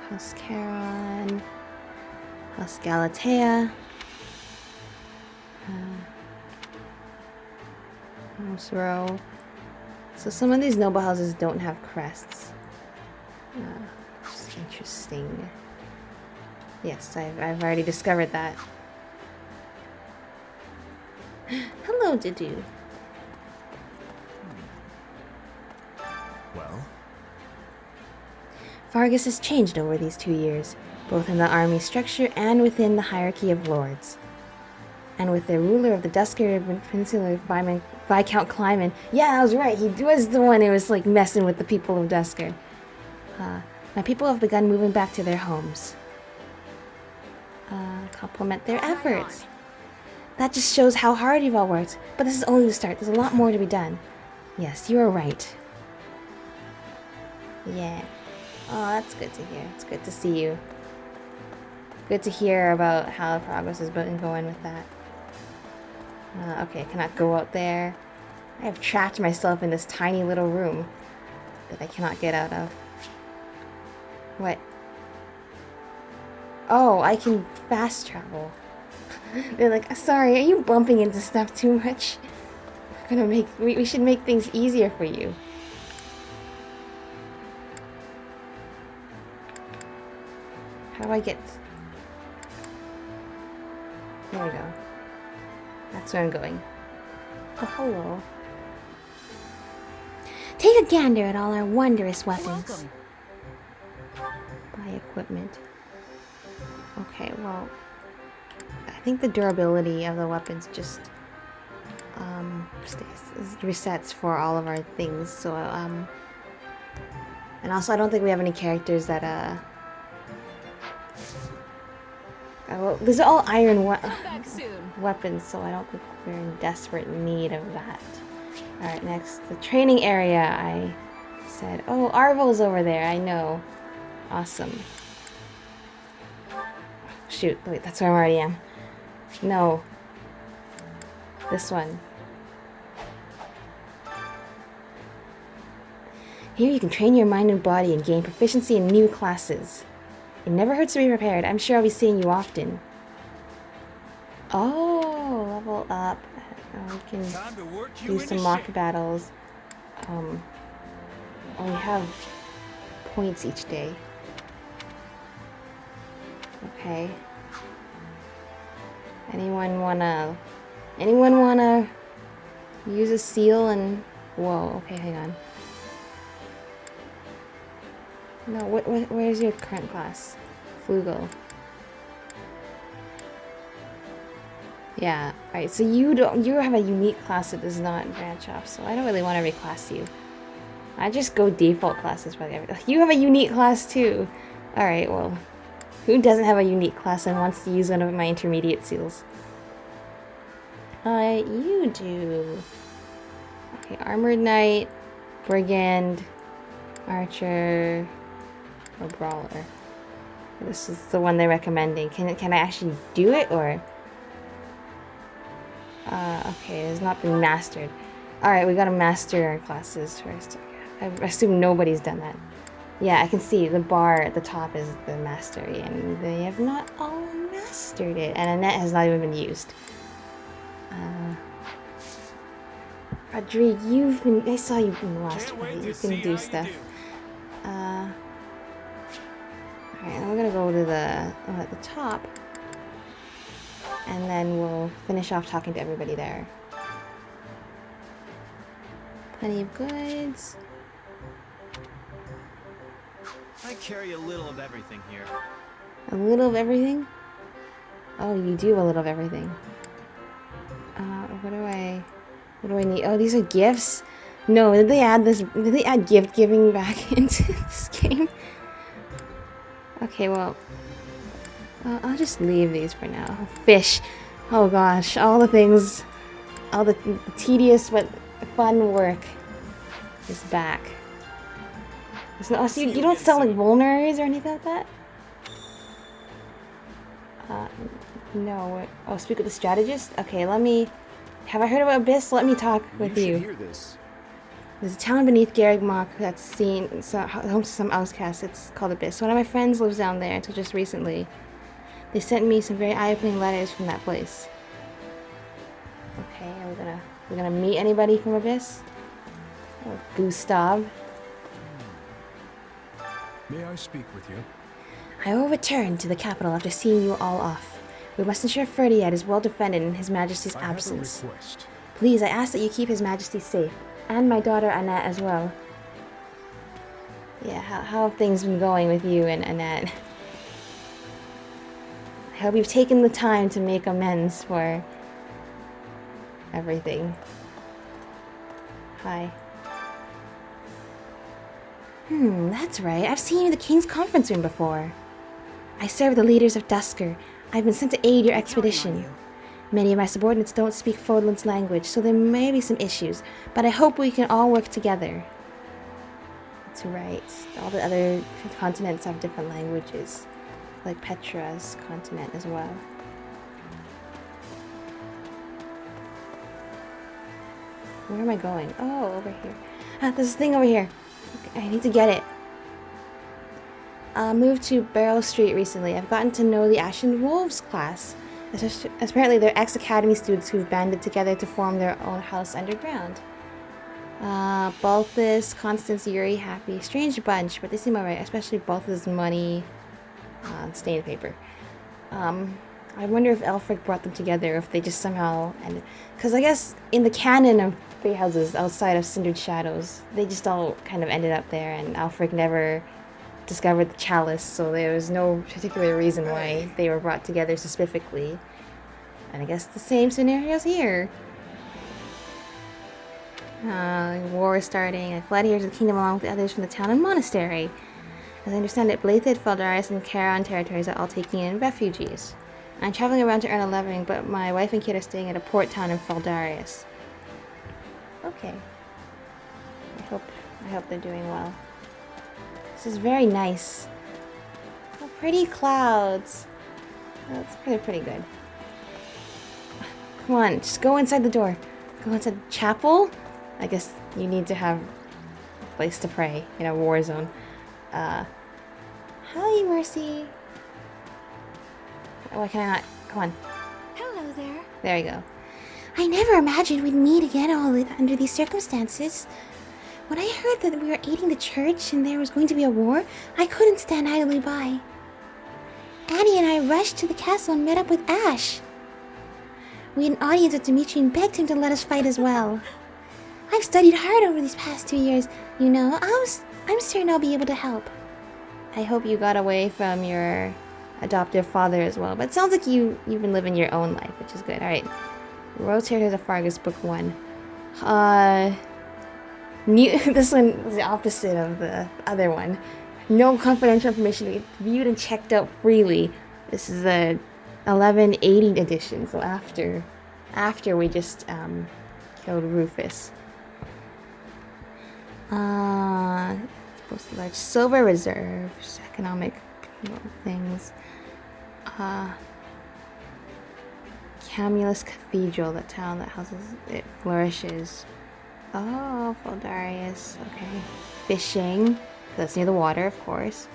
House Charon, House Galatea, House Row. So some of these noble houses don't have crests. Which is interesting. Yes, I've already discovered that. Hello, Didu. Well? Fargus has changed over these 2 years, both in the army structure and within the hierarchy of lords. and with the ruler of the Dusker Peninsula, Viscount Kleiman. Yeah, I was right. He was the one who was like messing with the people of Dusker. My people have begun moving back to their homes. Compliment their efforts. That just shows how hard you've all worked. But this is only the start. There's a lot more to be done. Yes, you are right. Yeah. Oh, that's good to hear. It's good to see you. Good to hear about how the progress has been going with that. Okay, I cannot go out there. I have trapped myself in this tiny little room that I cannot get out of. What? Oh, I can fast travel. They're like, sorry, are you bumping into stuff too much? We should make things easier for you. How do I get... There we go. That's where I'm going. Oh, hello. Take a gander at all our wondrous weapons. Buy equipment. Okay, well... I think the durability of the weapons just... resets for all of our things, so, and also I don't think we have any characters that, well, these are all iron weapons, so I don't think we're in desperate need of that. Alright, next, the training area. I said, oh, Arvel's over there, I know. Awesome. Shoot, wait, that's where I already am. No. This one. Here you can train your mind and body and gain proficiency in new classes. It never hurts to be prepared. I'm sure I'll be seeing you often. Oh, level up. We can do some mock battles. We have points each day. Okay. Anyone wanna use a seal and... Whoa, okay, hang on. No, where's your current class? Flugel. Yeah, alright, so you have a unique class that does not branch off, so I don't really want to reclass you. I just go default classes for everything. You have a unique class too! Alright, well, who doesn't have a unique class and wants to use one of my intermediate seals? You do. Okay, Armored Knight, Brigand, Archer, or Brawler. This is the one they're recommending. Can I actually do it, or? Okay, it's not been mastered. Alright, we gotta master our classes first. I assume nobody's done that. Yeah, I can see the bar at the top is the mastery, and they have not all mastered it. And Annette has not even been used. Rodrigue, I saw you in the last fight. You can do stuff. Alright, we're gonna go to at the top. And then we'll finish off talking to everybody there. Plenty of goods. I carry a little of everything here. A little of everything? Oh, you do a little of everything. What do I need? Oh, these are gifts? No, did they add gift giving back into this game? Okay, well, I'll just leave these for now. Fish. Oh gosh, all the things, all the tedious but fun work is back. Oh, so you don't sell like vulneraries or anything like that? No. Oh, speak with the strategist? Okay, have I heard about Abyss? Let me talk with you. Hear this. There's a town beneath Garrigmock that's home to some outcasts. It's called Abyss. One of my friends lives down there until just recently. They sent me some very eye-opening letters from that place. Okay, we're gonna meet anybody from Abyss? Oh, Gustav. May I speak with you? I will return to the capital after seeing you all off. We must ensure Fhirdiad is well defended in His Majesty's absence. I have a request. Please, I ask that you keep His Majesty safe, and my daughter Annette as well. Yeah, how have things been going with you and Annette? I hope you've taken the time to make amends for everything. Hi. That's right. I've seen you in the King's conference room before. I serve the leaders of Dusker. I've been sent to aid your expedition. Many of my subordinates don't speak Fodlan's language, so there may be some issues, but I hope we can all work together. That's right. All the other continents have different languages, like Petra's continent as well. Where am I going? Oh, over here. There's a thing over here. Okay, I need to get it. Moved to Barrow Street recently. I've gotten to know the Ashen Wolves class. Apparently they're ex-academy students who've banded together to form their own house underground. Balthus, Constance, Yuri, Happy. Strange bunch, but they seem alright, especially Balthus' money stained paper. I wonder if Elfric brought them together, or if they just somehow ended. Because I guess in the canon of Three Houses, outside of Cindered Shadows, they just all kind of ended up there, and Elfric never discovered the chalice, so there was no particular reason why they were brought together specifically. And I guess the same scenarios here. War is starting. I fled here to the kingdom along with the others from the town and monastery. As I understand it, Blythid, Feldarius, and Charon territories are all taking in refugees. I'm traveling around to earn a living, but my wife and kid are staying at a port town in Feldarius. Okay. I hope they're doing well. This is very nice. Oh, pretty clouds. That's pretty good. Come on, just go inside the door. Go inside the chapel? I guess you need to have a place to pray in a war zone. Hi, Mercy. Why can I not? Come on. Hello there. There you go. I never imagined we'd meet again under these circumstances. When I heard that we were aiding the church and there was going to be a war, I couldn't stand idly by. Annie and I rushed to the castle and met up with Ash. We had an audience with Dimitri and begged him to let us fight as well. I've studied hard over these past 2 years. You know, I'm certain I'll be able to help. I hope you got away from your adoptive father as well. But it sounds like you've been living your own life, which is good. Alright. Rotator the Fargus, Book 1. This one is the opposite of the other one. No confidential information to be viewed and checked out freely. This is the 1180 edition, so after we just killed Rufus. Supposed to large silver reserves, economic things. Camulus Cathedral, the town that houses it flourishes. Oh, Feldarius. Okay. Fishing. That's near the water, of course.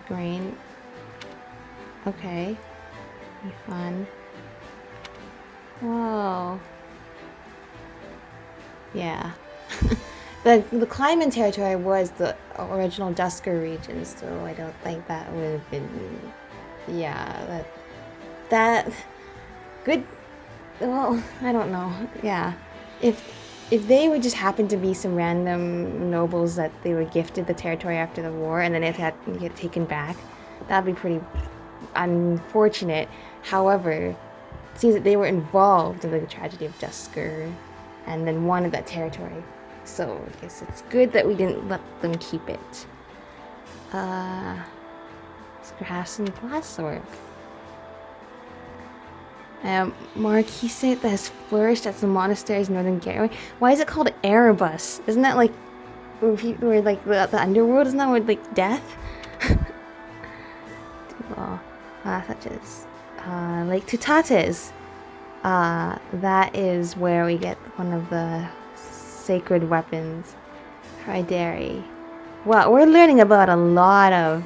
Grain. Okay. Be fun. Whoa. Yeah. The Clyman territory was the original Dusker region, so I don't think that would have been... Yeah, that... Good... Well, I don't know. Yeah. If they would just happen to be some random nobles that they were gifted the territory after the war and then it had to get taken back, that'd be pretty unfortunate. However, it seems that they were involved in the tragedy of Dusker and then wanted that territory. So I guess it's good that we didn't let them keep it. Grass and glasswork. Marquisate that has flourished at the monastery's northern gateway. Why is it called Erebus? Isn't that like where like the underworld? Isn't that where like death? Well, such as Lake Tutates. That is where we get one of the sacred weapons. Fhirdiad. Well, we're learning about a lot of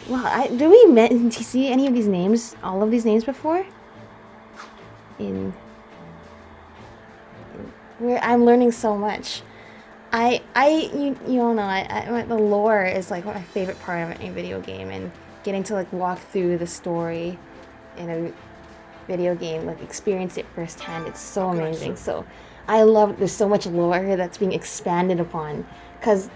well, do we see any of these names, all of these names before? Where I'm learning so much. You all know, the lore is like one of my favorite part of any video game, and getting to like walk through the story in a video game, like experience it firsthand, it's so amazing. So I love there's so much lore that's being expanded upon, because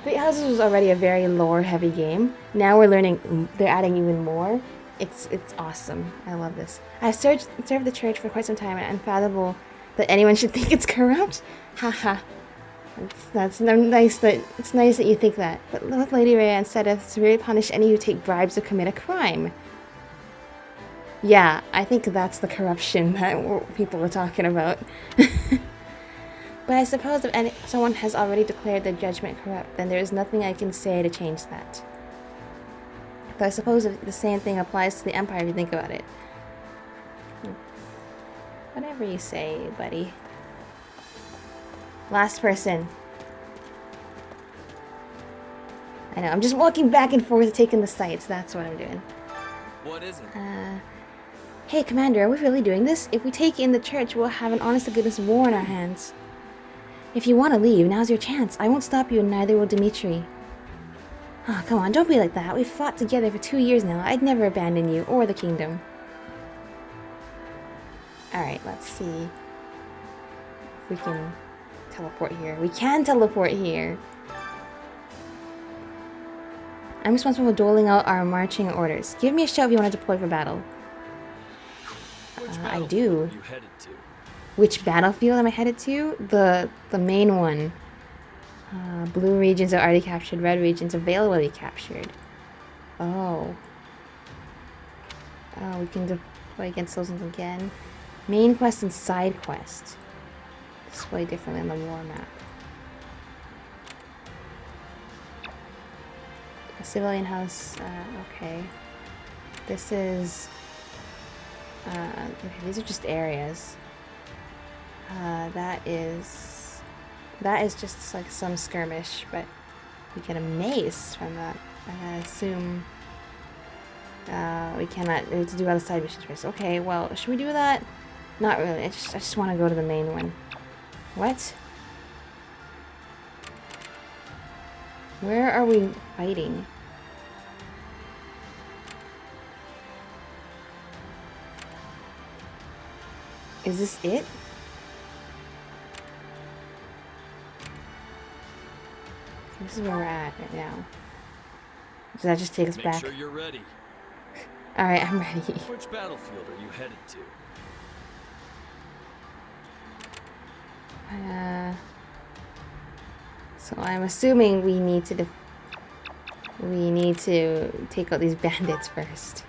Three Houses was already a very lore heavy game. Now we're learning, they're adding even more. It's awesome. I love this. I've served the church for quite some time, and unfathomable that anyone should think it's corrupt. Haha. That's nice that you think that. But with Lady Rhea instead of severely punish any who take bribes or commit a crime. Yeah, I think that's the corruption that people are talking about. But I suppose if someone has already declared their judgment corrupt, then there is nothing I can say to change that. Though I suppose the same thing applies to the Empire if you think about it. Whatever you say, buddy. Last person. I know, I'm just walking back and forth taking the sights. That's what I'm doing. What is it? Hey, Commander, are we really doing this? If we take in the church, we'll have an honest-to-goodness war on our hands. If you want to leave, now's your chance. I won't stop you, and neither will Dimitri. Oh, come on, don't be like that. We've fought together for 2 years now. I'd never abandon you, or the kingdom. Alright, let's see if we can teleport here. We can teleport here! I'm responsible for doling out our marching orders. Give me a shout if you want to deploy for battle. I do. Are you headed to? Which battlefield am I headed to? The main one. Blue regions are already captured. Red regions available to be captured. Oh. Oh, we can deploy against those ones again. Main quest and side quest. Display differently on the war map. A civilian house. Okay. This is... okay, these are just areas. That is just like some skirmish, but we get a mace from that. I assume we cannot. We have to do other side missions first. Okay, well, should we do that? Not really. I just want to go to the main one. What? Where are we fighting? Is this it? This is where we're at right now. Does that just take us back? Make sure you're ready. Alright, I'm ready. Which battlefield are you headed to? So I'm assuming we need to take out these bandits first.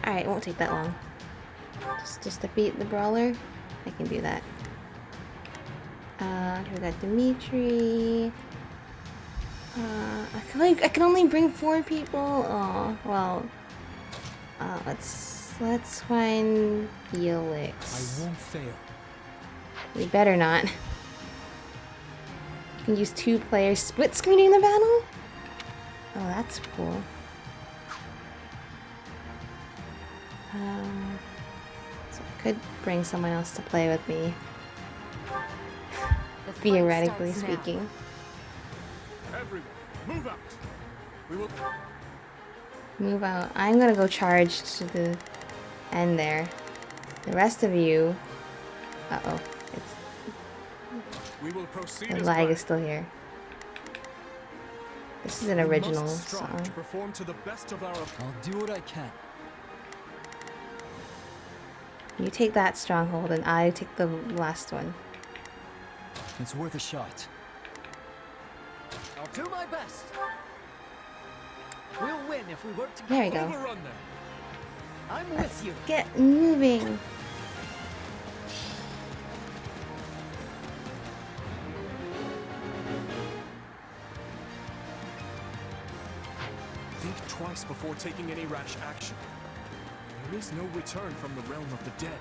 Alright, it won't take that long. Just defeat the brawler. I can do that. We got Dimitri. I can only bring 4 people. Oh well. Let's find Felix. I won't fail. We better not. You can use 2 players split screening the battle. Oh, that's cool. So I could bring someone else to play with me. Theoretically speaking. Everyone, move out. We will Move out. I'm gonna go charge to the end there. The rest of you... Uh-oh. we will proceed. The as lag planned. is still here. This is an original We must strive song. to perform to the best of our I'll do what I can. You take that stronghold and I take the last one. It's worth a shot. I'll do my best. We'll win if we work together. There we go. overrun them. I'm with you. Get moving. Think twice before taking any rash action. There is no return from the realm of the dead.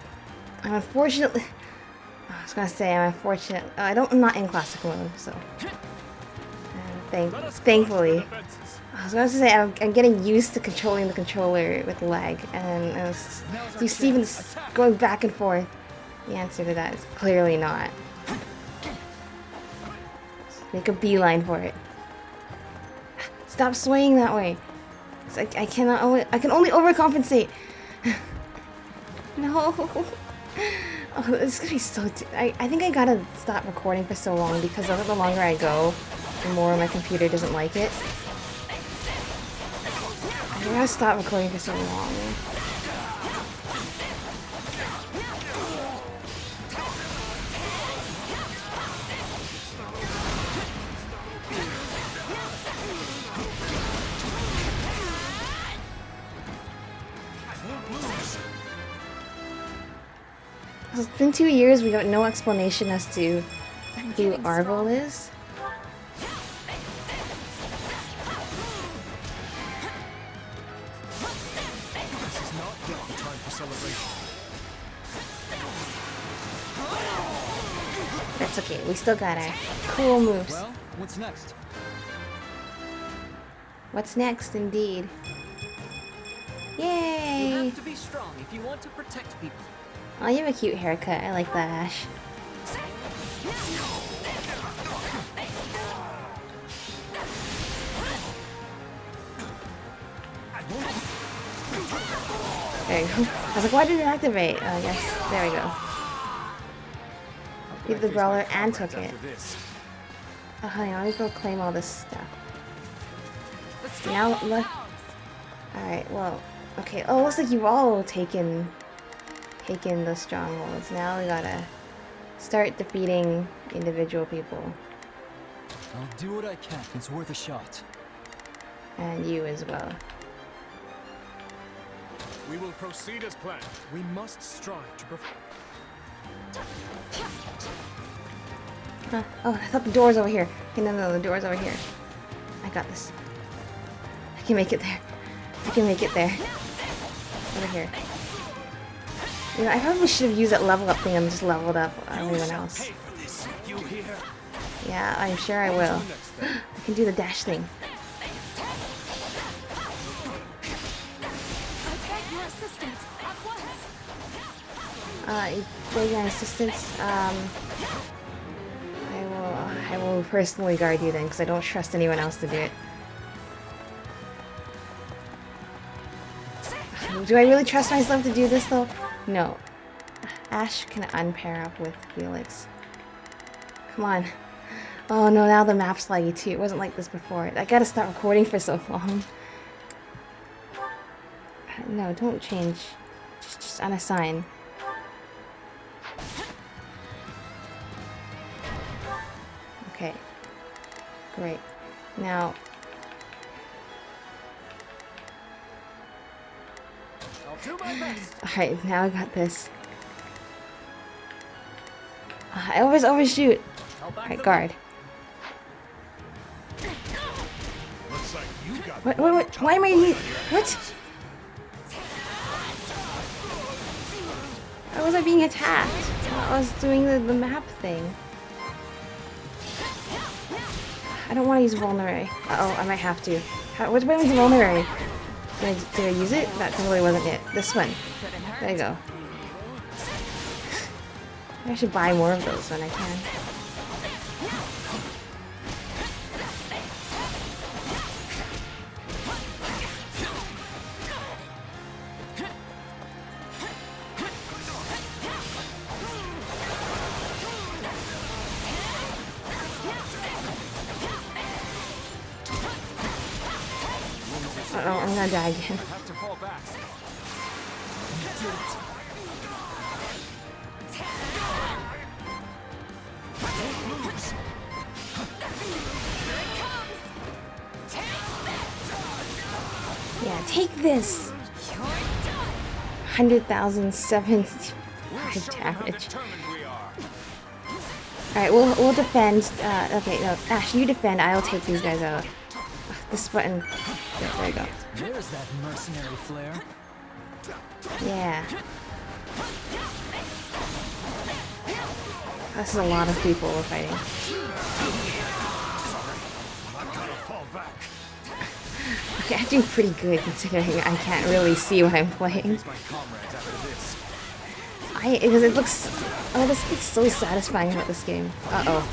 Unfortunately... I was gonna say I'm unfortunate. I'm not in classic mode, so... thankfully... I was going to say I'm getting used to controlling the controller with lag, and you see even going back and forth. The answer to that is clearly not. Make a beeline for it. Stop swaying that way. I can only overcompensate. No. Oh, it's gonna be so... I think I gotta stop recording for so long because the longer I go, the more my computer doesn't like it. I gotta stop recording for so long. It's been 2 years, we got no explanation as to who Arvel is. This is not yet the time for celebration. That's okay, we still got our cool moves. Well, what's next? What's next, indeed. You Yay! have to be strong if you want to protect people. Oh, you have a cute haircut. I like that, Ash. There you go. I was like, why did it activate? Oh, I guess. There we go. Beat the brawler and took it. Oh, honey, let me go claim all this stuff. Now, look. Alright, well, okay. Oh, looks like you've all taken the strongholds. Now we gotta start defeating individual people. I'll do what I can. It's worth a shot. And you as well. We will proceed as planned. We must strive to prevent. Huh. Oh, I thought the door's over here. Okay, no, the door's over here. I got this. I can make it there. I can make it there. Over here. You know, I probably should have used that level up thing and just leveled up everyone else. Yeah, I'm sure I will. I can do the dash thing. Beg your assistance. I will personally guard you then, because I don't trust anyone else to do it. Do I really trust myself to do this though? No. Ash can unpair up with Felix. Come on. Oh no, now the map's laggy too. It wasn't like this before. I gotta stop recording for so long. No, don't change. Just unassign. Okay. Great. Now... Alright, now I got this. I always overshoot. Alright, guard. What? Why am I... What? Why was I being attacked? I was doing the map thing. I don't want to use vulnerary. Uh-oh, I might have to. Which one is vulnerary? Did I use it? That totally wasn't it. This one. There you go. I should buy more of those when I can. Uh-oh, I'm gonna die again. Yeah, take this! 100,075 damage. Alright, we'll defend. Okay, no, Ash, you defend. I'll take these guys out. This button. There you go. There's that mercenary flare. Yeah. This is a lot of people we're fighting. Okay, I'm doing pretty good considering I can't really see what I'm playing. Because it looks... Oh, this looks so satisfying about this game. Uh-oh.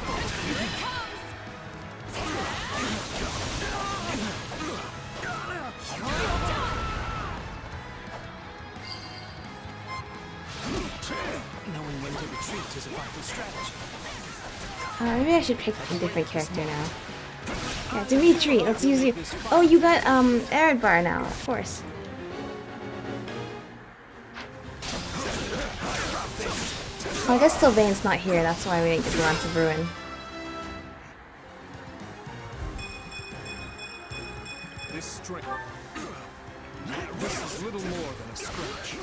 Knowing when to retreat is a vital strategy. Maybe I should pick a different character now. Yeah, Dimitri, let's use you. Oh, you got, Eredbar now, of course. Well, I guess Sylvain's not here, that's why we didn't get to run to Bruin. This strength. This is little more than a scratch.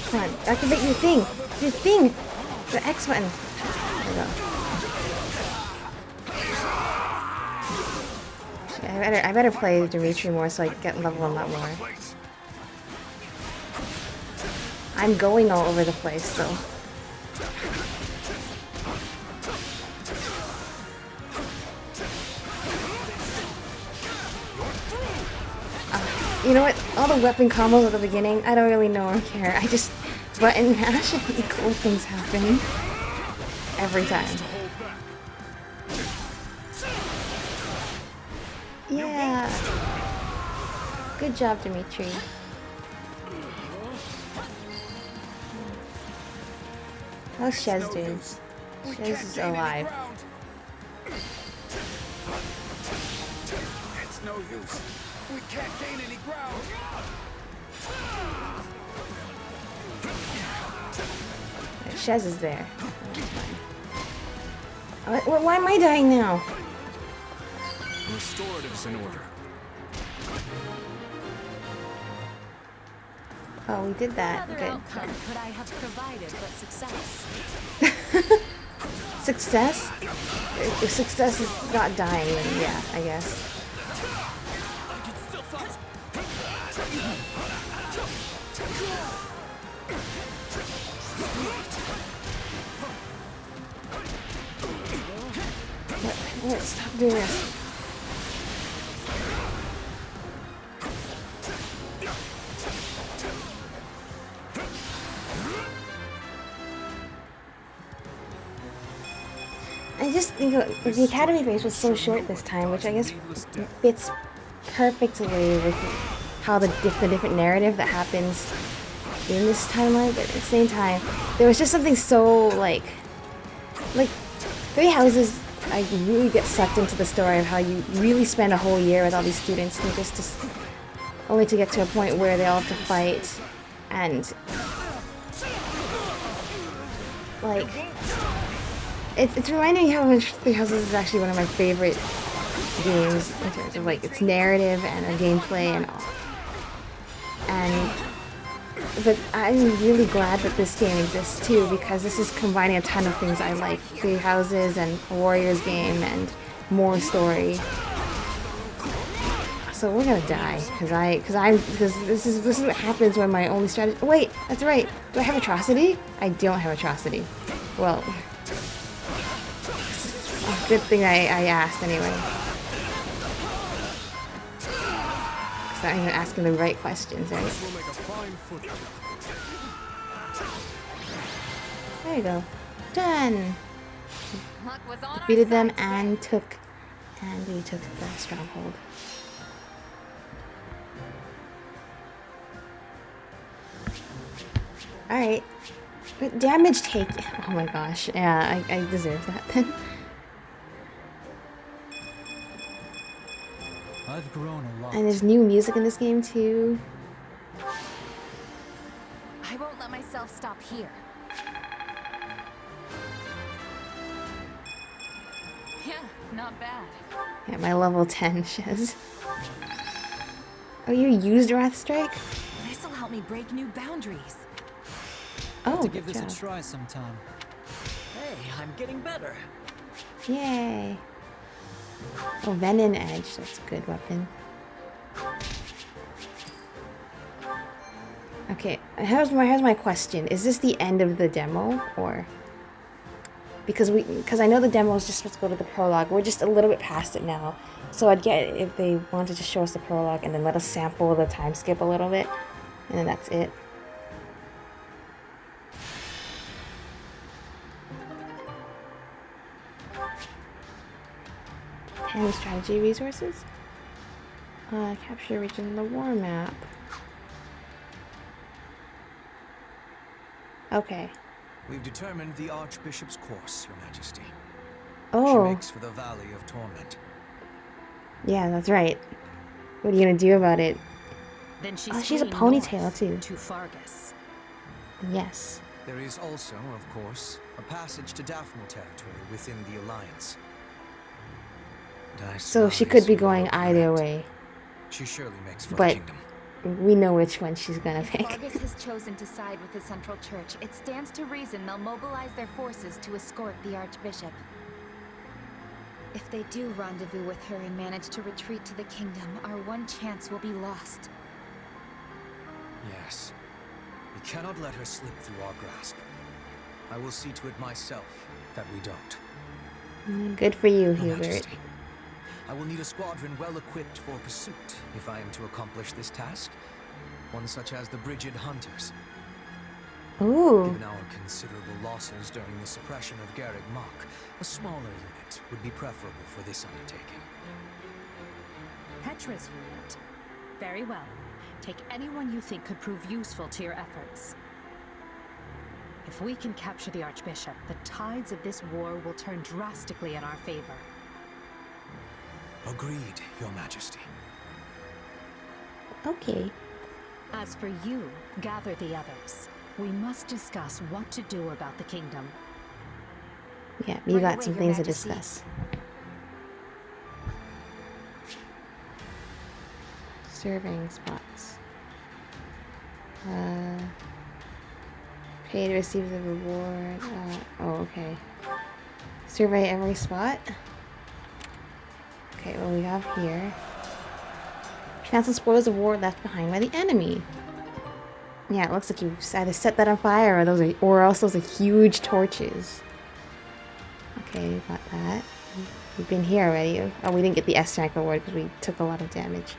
Come on, activate your thing! Your thing! The X button! There we go. Yeah, I better play Dimitri more so I can get level a lot more. I'm going all over the place, so. You know what? All the weapon combos at the beginning, I don't really know or care. I just button mash and cool things happen. Every time. Yeah. Good job, Dimitri. How's Shez doing? Shez is alive. It's no use. We can't gain any ground. Shez is there. Why am I dying now? Restoratives in order. Oh, we did that. Other Good. outcome could I have provided but success? Success? If success is not dying, then yeah, I guess. What? Stop doing this. I just think the Academy phase was so short this time, which I guess fits perfectly with how the different narrative that happens in this timeline, but at the same time, there was just something so, like Three Houses, I really get sucked into the story of how you really spend a whole year with all these students and just only to get to a point where they all have to fight, and like it's reminding me how much Three Houses is actually one of my favorite games in terms of like its narrative and the gameplay and all. But I'm really glad that this game exists too, because this is combining a ton of things I like. Three Houses and a Warriors game and more story. So we're gonna die, because this is what happens when my only strategy. Wait, that's right. Do I have Atrocity? I don't have Atrocity. Well, good thing I asked anyway. Because I'm even asking the right questions, right? There you go. Done. Defeated them and we took the stronghold. Alright. But damage take. Oh my gosh. Yeah, I deserve that then. I've grown a lot. And there's new music in this game too. I won't let myself stop here. Yeah, not bad. Yeah, my level 10 Shez. Oh, you used Wrath Strike? This'll help me break new boundaries. Oh, to give good this job. a try sometime. Hey, I'm getting better. Yay. Oh, Venom Edge. That's a good weapon. Okay, here's my question. Is this the end of the demo, or because I know the demo is just supposed to go to the prologue. We're just a little bit past it now. So I'd get it if they wanted to show us the prologue and then let us sample the time skip a little bit, and then that's it. And strategy resources. Capture region in the war map. Okay. We've determined the Archbishop's course, Your Majesty. Oh. She makes for the Valley of Torment. Yeah, that's right. What are you gonna do about it? Then she's Oh, she's a fleeing ponytail north too. to Fargus. Yes. There is also, of course, a passage to Daphne territory within the Alliance. But I So she surmise could be you are going either correct. way. She surely makes for the But kingdom. we know which one she's gonna If pick. Fargus has chosen to side with the Central Church, it stands to reason they'll mobilize their forces to escort the Archbishop. If they do rendezvous with her and manage to retreat to the kingdom, our one chance will be lost. Yes. We cannot let her slip through our grasp. I will see to it myself that we don't. Good for you, Your Hubert. Majesty, I will need a squadron well equipped for pursuit if I am to accomplish this task. One such as the Brigid Hunters. Ooh. Given our considerable losses during the suppression of Garreg Mach, a smaller unit would be preferable for this undertaking. Petra's unit. Very well. Take anyone you think could prove useful to your efforts. If we can capture the Archbishop, the tides of this war will turn drastically in our favor. Agreed, Your Majesty. Okay. As for you, gather the others. We must discuss what to do about the kingdom. Yeah, you Right got away, some Your things to Majesty. discuss. Surveying spots. Pay to receive the reward. Oh, okay. Survey every spot. Okay, what we have here. Cancel spoils of war left behind by the enemy. Yeah, it looks like you either set that on fire or else those are huge torches. Okay, got that. We've been here already. Oh, we didn't get the S-Rank reward because we took a lot of damage.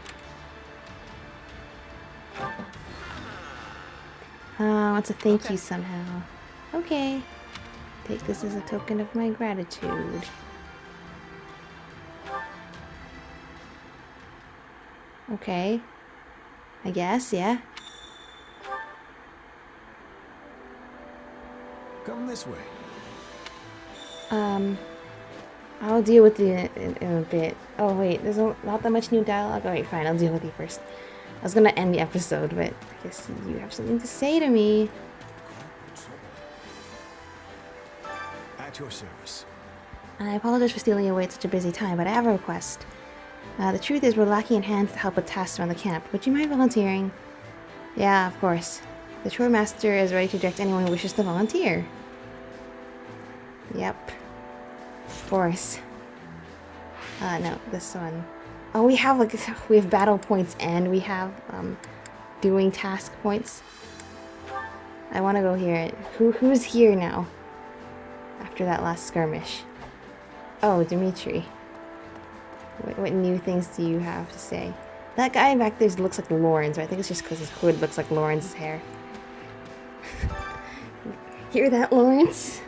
Wants to thank you somehow. Okay. Take this as a token of my gratitude. Okay. I guess, yeah. Come this way. I'll deal with you in a bit. Oh wait, there's not that much new dialogue. Alright, fine, I'll deal with you first. I was gonna end the episode, but I guess you have something to say to me. At your service. I apologize for stealing away at such a busy time, but I have a request. The truth is we're lacking in hands to help with tasks around the camp. Would you mind volunteering? Yeah, of course. The chore master is ready to direct anyone who wishes to volunteer. Yep. Of course. No, this one. Oh, we have battle points and we have doing task points. I want to go here. Who's here now? After that last skirmish. Oh, Dimitri. What new things do you have to say? That guy back there looks like Lawrence, but I think it's just because his hood looks like Lawrence's hair. Hear that, Lawrence?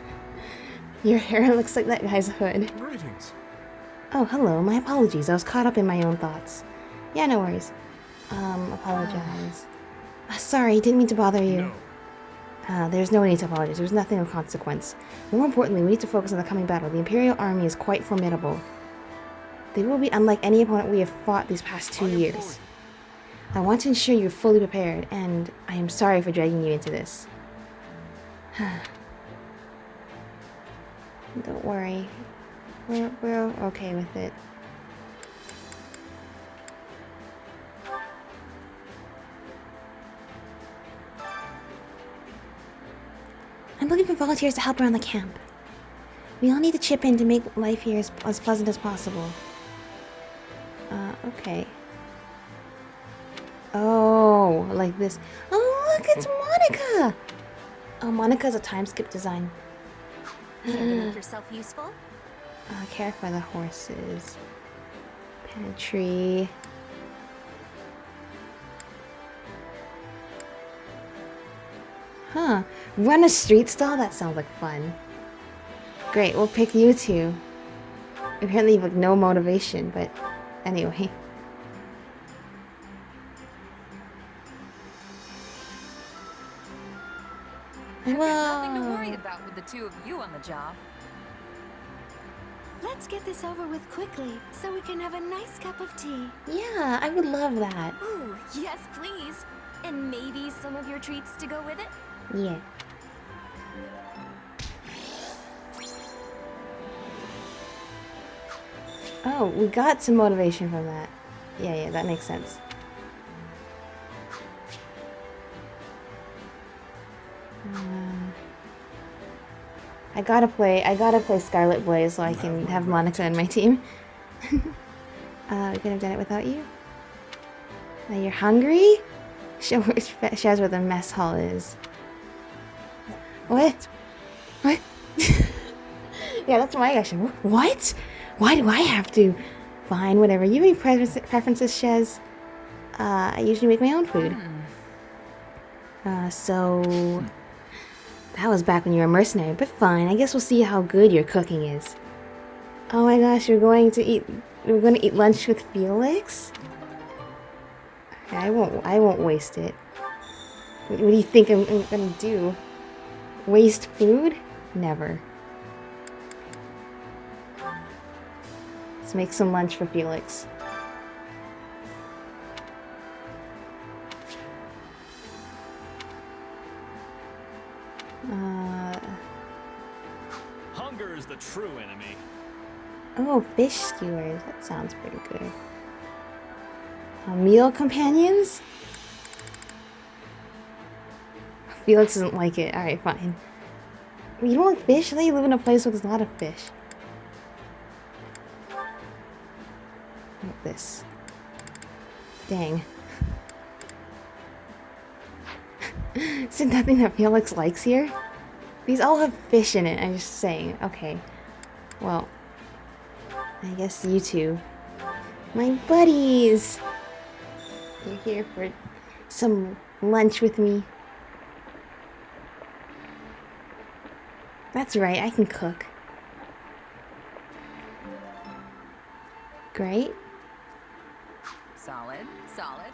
Your hair looks like that guy's hood. Greetings. Oh, hello. My apologies. I was caught up in my own thoughts. Yeah, no worries. Apologize. Sorry, didn't mean to bother you. No. There's no need to apologize. There's nothing of consequence. More importantly, we need to focus on the coming battle. The Imperial army is quite formidable. They will be unlike any opponent we have fought these past 2 years. I want to ensure you're fully prepared, and I am sorry for dragging you into this. Don't worry. We're okay with it. I'm looking for volunteers to help around the camp. We all need to chip in to make life here as pleasant as possible. Okay. Oh, like this. Oh, look, it's Monica! Oh, Monica's a time skip design. Here to make yourself useful? Care for the horses. Pantry. Huh. Run a street stall? That sounds like fun. Great, we'll pick you two. Apparently you have no motivation, but anyway. I've got nothing to Whoa. worry about with the two of you on the job. Let's get this over with quickly, so we can have a nice cup of tea. Yeah, I would love that. Ooh, yes, please. And maybe some of your treats to go with it? Yeah. Oh, we got some motivation from that. Yeah, that makes sense. I gotta play Scarlet Blaze so I can have Monica in my team. We could have done it without you. You're hungry? Shows where the mess hall is. What? What? Yeah, that's my question. What? Why do I have to? Fine, whatever. You have any preferences, Shez? I usually make my own food. So... That was back when you were a mercenary, but fine. I guess we'll see how good your cooking is. Oh my gosh, we're going to eat lunch with Felix? Okay, I won't waste it. What do you think I'm gonna do? Waste food? Never. Let's make some lunch for Felix. Hunger is the true enemy. Oh, fish skewers. That sounds pretty good. Meal companions? Felix doesn't like it. Alright, fine. You don't like fish? I thought you live in a place where there's a lot of fish. Like this. Dang. Is there nothing that Felix likes here? These all have fish in it, I'm just saying. Okay. Well, I guess you two. My buddies! You're here for some lunch with me. That's right, I can cook. Great. Solid, solid.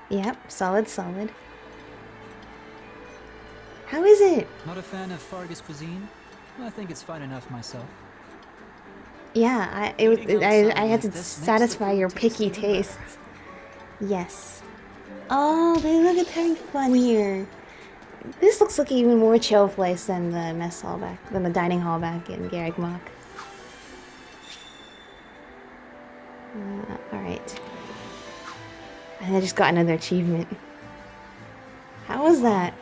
Yep, solid. How is it? Not a fan of Fargus cuisine? I think it's fine enough myself. Yeah, I had to satisfy your picky tastes. Yes. Oh, they look at having fun here. This looks like an even more chill place than the mess hall than the dining hall back in Garreg Mach. Alright. And I just got another achievement. How was that?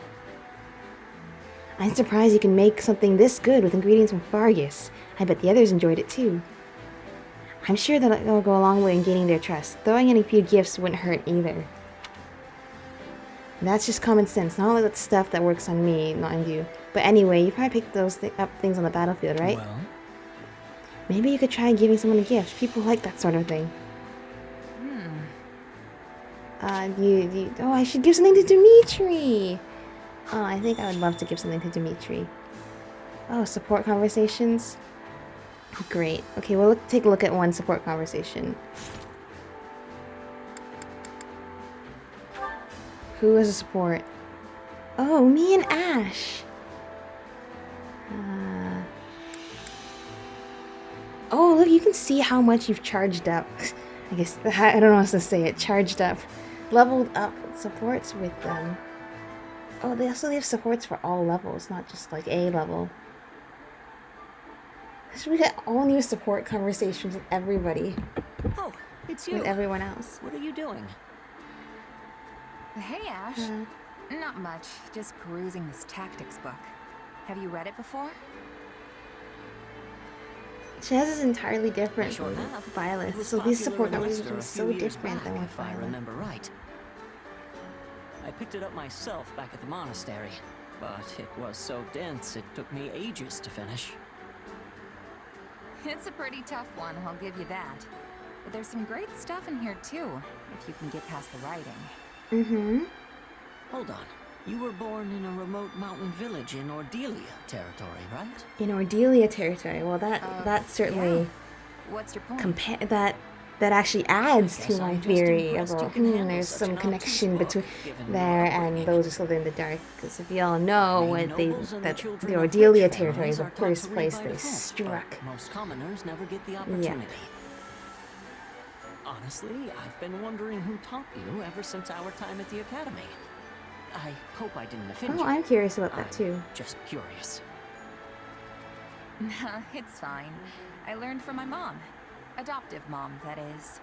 I'm surprised you can make something this good with ingredients from Fargus. I bet the others enjoyed it too. I'm sure that it'll go a long way in gaining their trust. Throwing in a few gifts wouldn't hurt either. That's just common sense, not only that stuff that works on me, not on you. But anyway, you probably picked those up things on the battlefield, right? Well? Maybe you could try giving someone a gift. People like that sort of thing. Oh, I should give something to Dimitri! Oh, I think I would love to give something to Dimitri. Oh, support conversations? Great. Okay, well, let's take a look at one support conversation. Who is a support? Oh, me and Ash! Oh, look, you can see how much you've charged up. I guess, I don't know how to say it. Charged up. Leveled up supports with them. Oh, they have supports for all levels, not just like A level. So we got all new support conversations with everybody. Oh, it's you. With everyone else. What are you doing? Hey, Ash. Not much. Just perusing this tactics book. Have you read it before? Shez is entirely different Sure from have. Violet, It was so these support popular in conversations Wester are a so few years different than back, with if I Violet. remember right. I picked it up myself back at the monastery, but it was so dense it took me ages to finish. It's a pretty tough one, I'll give you that. But there's some great stuff in here too, if you can get past the writing. Mm-hmm. Hold on. You were born in a remote mountain village in Ordelia territory, right? In Ordelia territory, well that certainly What's your point? that actually adds to Guess my I'm just theory of, impressed well, you can handle there's such some an connection obtuse between book, given there your and upbringing. those who still in the dark. Because if y'all know, Main that nobles and the the children of rich Ordelia families territory is the are taught to first read place by they default, struck. but most commoners never get the Yep. opportunity. Honestly, I've been wondering who taught you ever since our time at the academy. I hope I didn't offend you. Oh, I'm curious about that I'm too. just curious. Nah, it's fine. I learned from my mom. Adoptive mom, that is.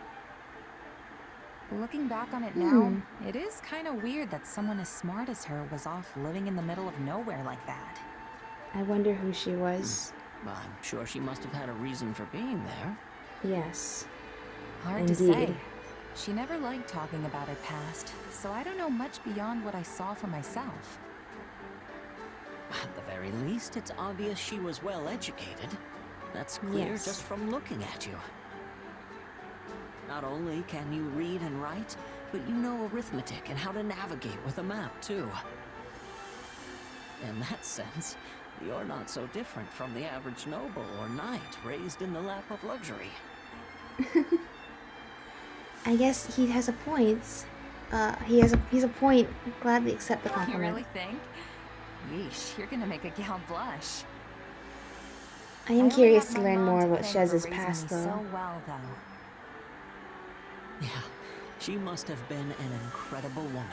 Looking back on it now, it is kind of weird that someone as smart as her was off living in the middle of nowhere like that. I wonder who she was. I'm sure she must have had a reason for being there. Yes. Hard to say. She never liked talking about her past, so I don't know much beyond what I saw for myself. At the very least, it's obvious she was well educated. That's clear Yes. just from looking at you. Not only can you read and write, but you know arithmetic and how to navigate with a map, too. In that sense, you're not so different from the average noble or knight raised in the lap of luxury. I guess he has a point. He's a point. Gladly accept the You compliment. really think? Yeesh, you're gonna make a gal blush. I am curious to learn more about Shez's past, though. So well, though. Yeah, she must have been an incredible woman.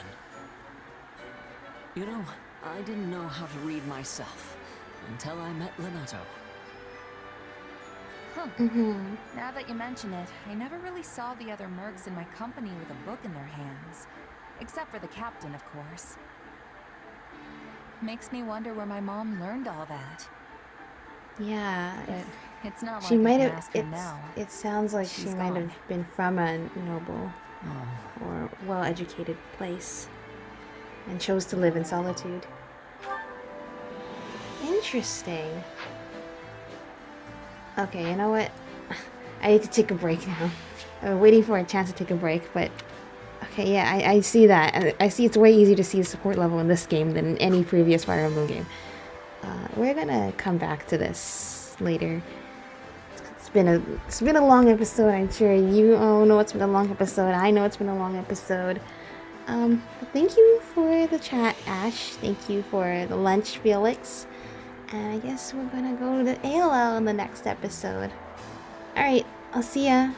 You know, I didn't know how to read myself until I met Lenato. Huh. Now that you mention it, I never really saw the other mercs in my company with a book in their hands. Except for the captain, of course. Makes me wonder where my mom learned all that. Yeah. It's not She like might I can have. ask her now. It sounds like she She's might gone. have been from a noble or well-educated place and chose to live in solitude. Interesting. Okay, you know what? I need to take a break now. I'm waiting for a chance to take a break, but okay, yeah, I see that. I see it's way easier to see the support level in this game than in any previous Fire Emblem game. We're gonna come back to this later. It's been a long episode. I'm sure you all know it's been a long episode. I know it's been a long episode. But thank you for the chat, Ash. Thank you for the lunch, Felix. And I guess we're gonna go to the ALL in the next episode. Alright, I'll see ya.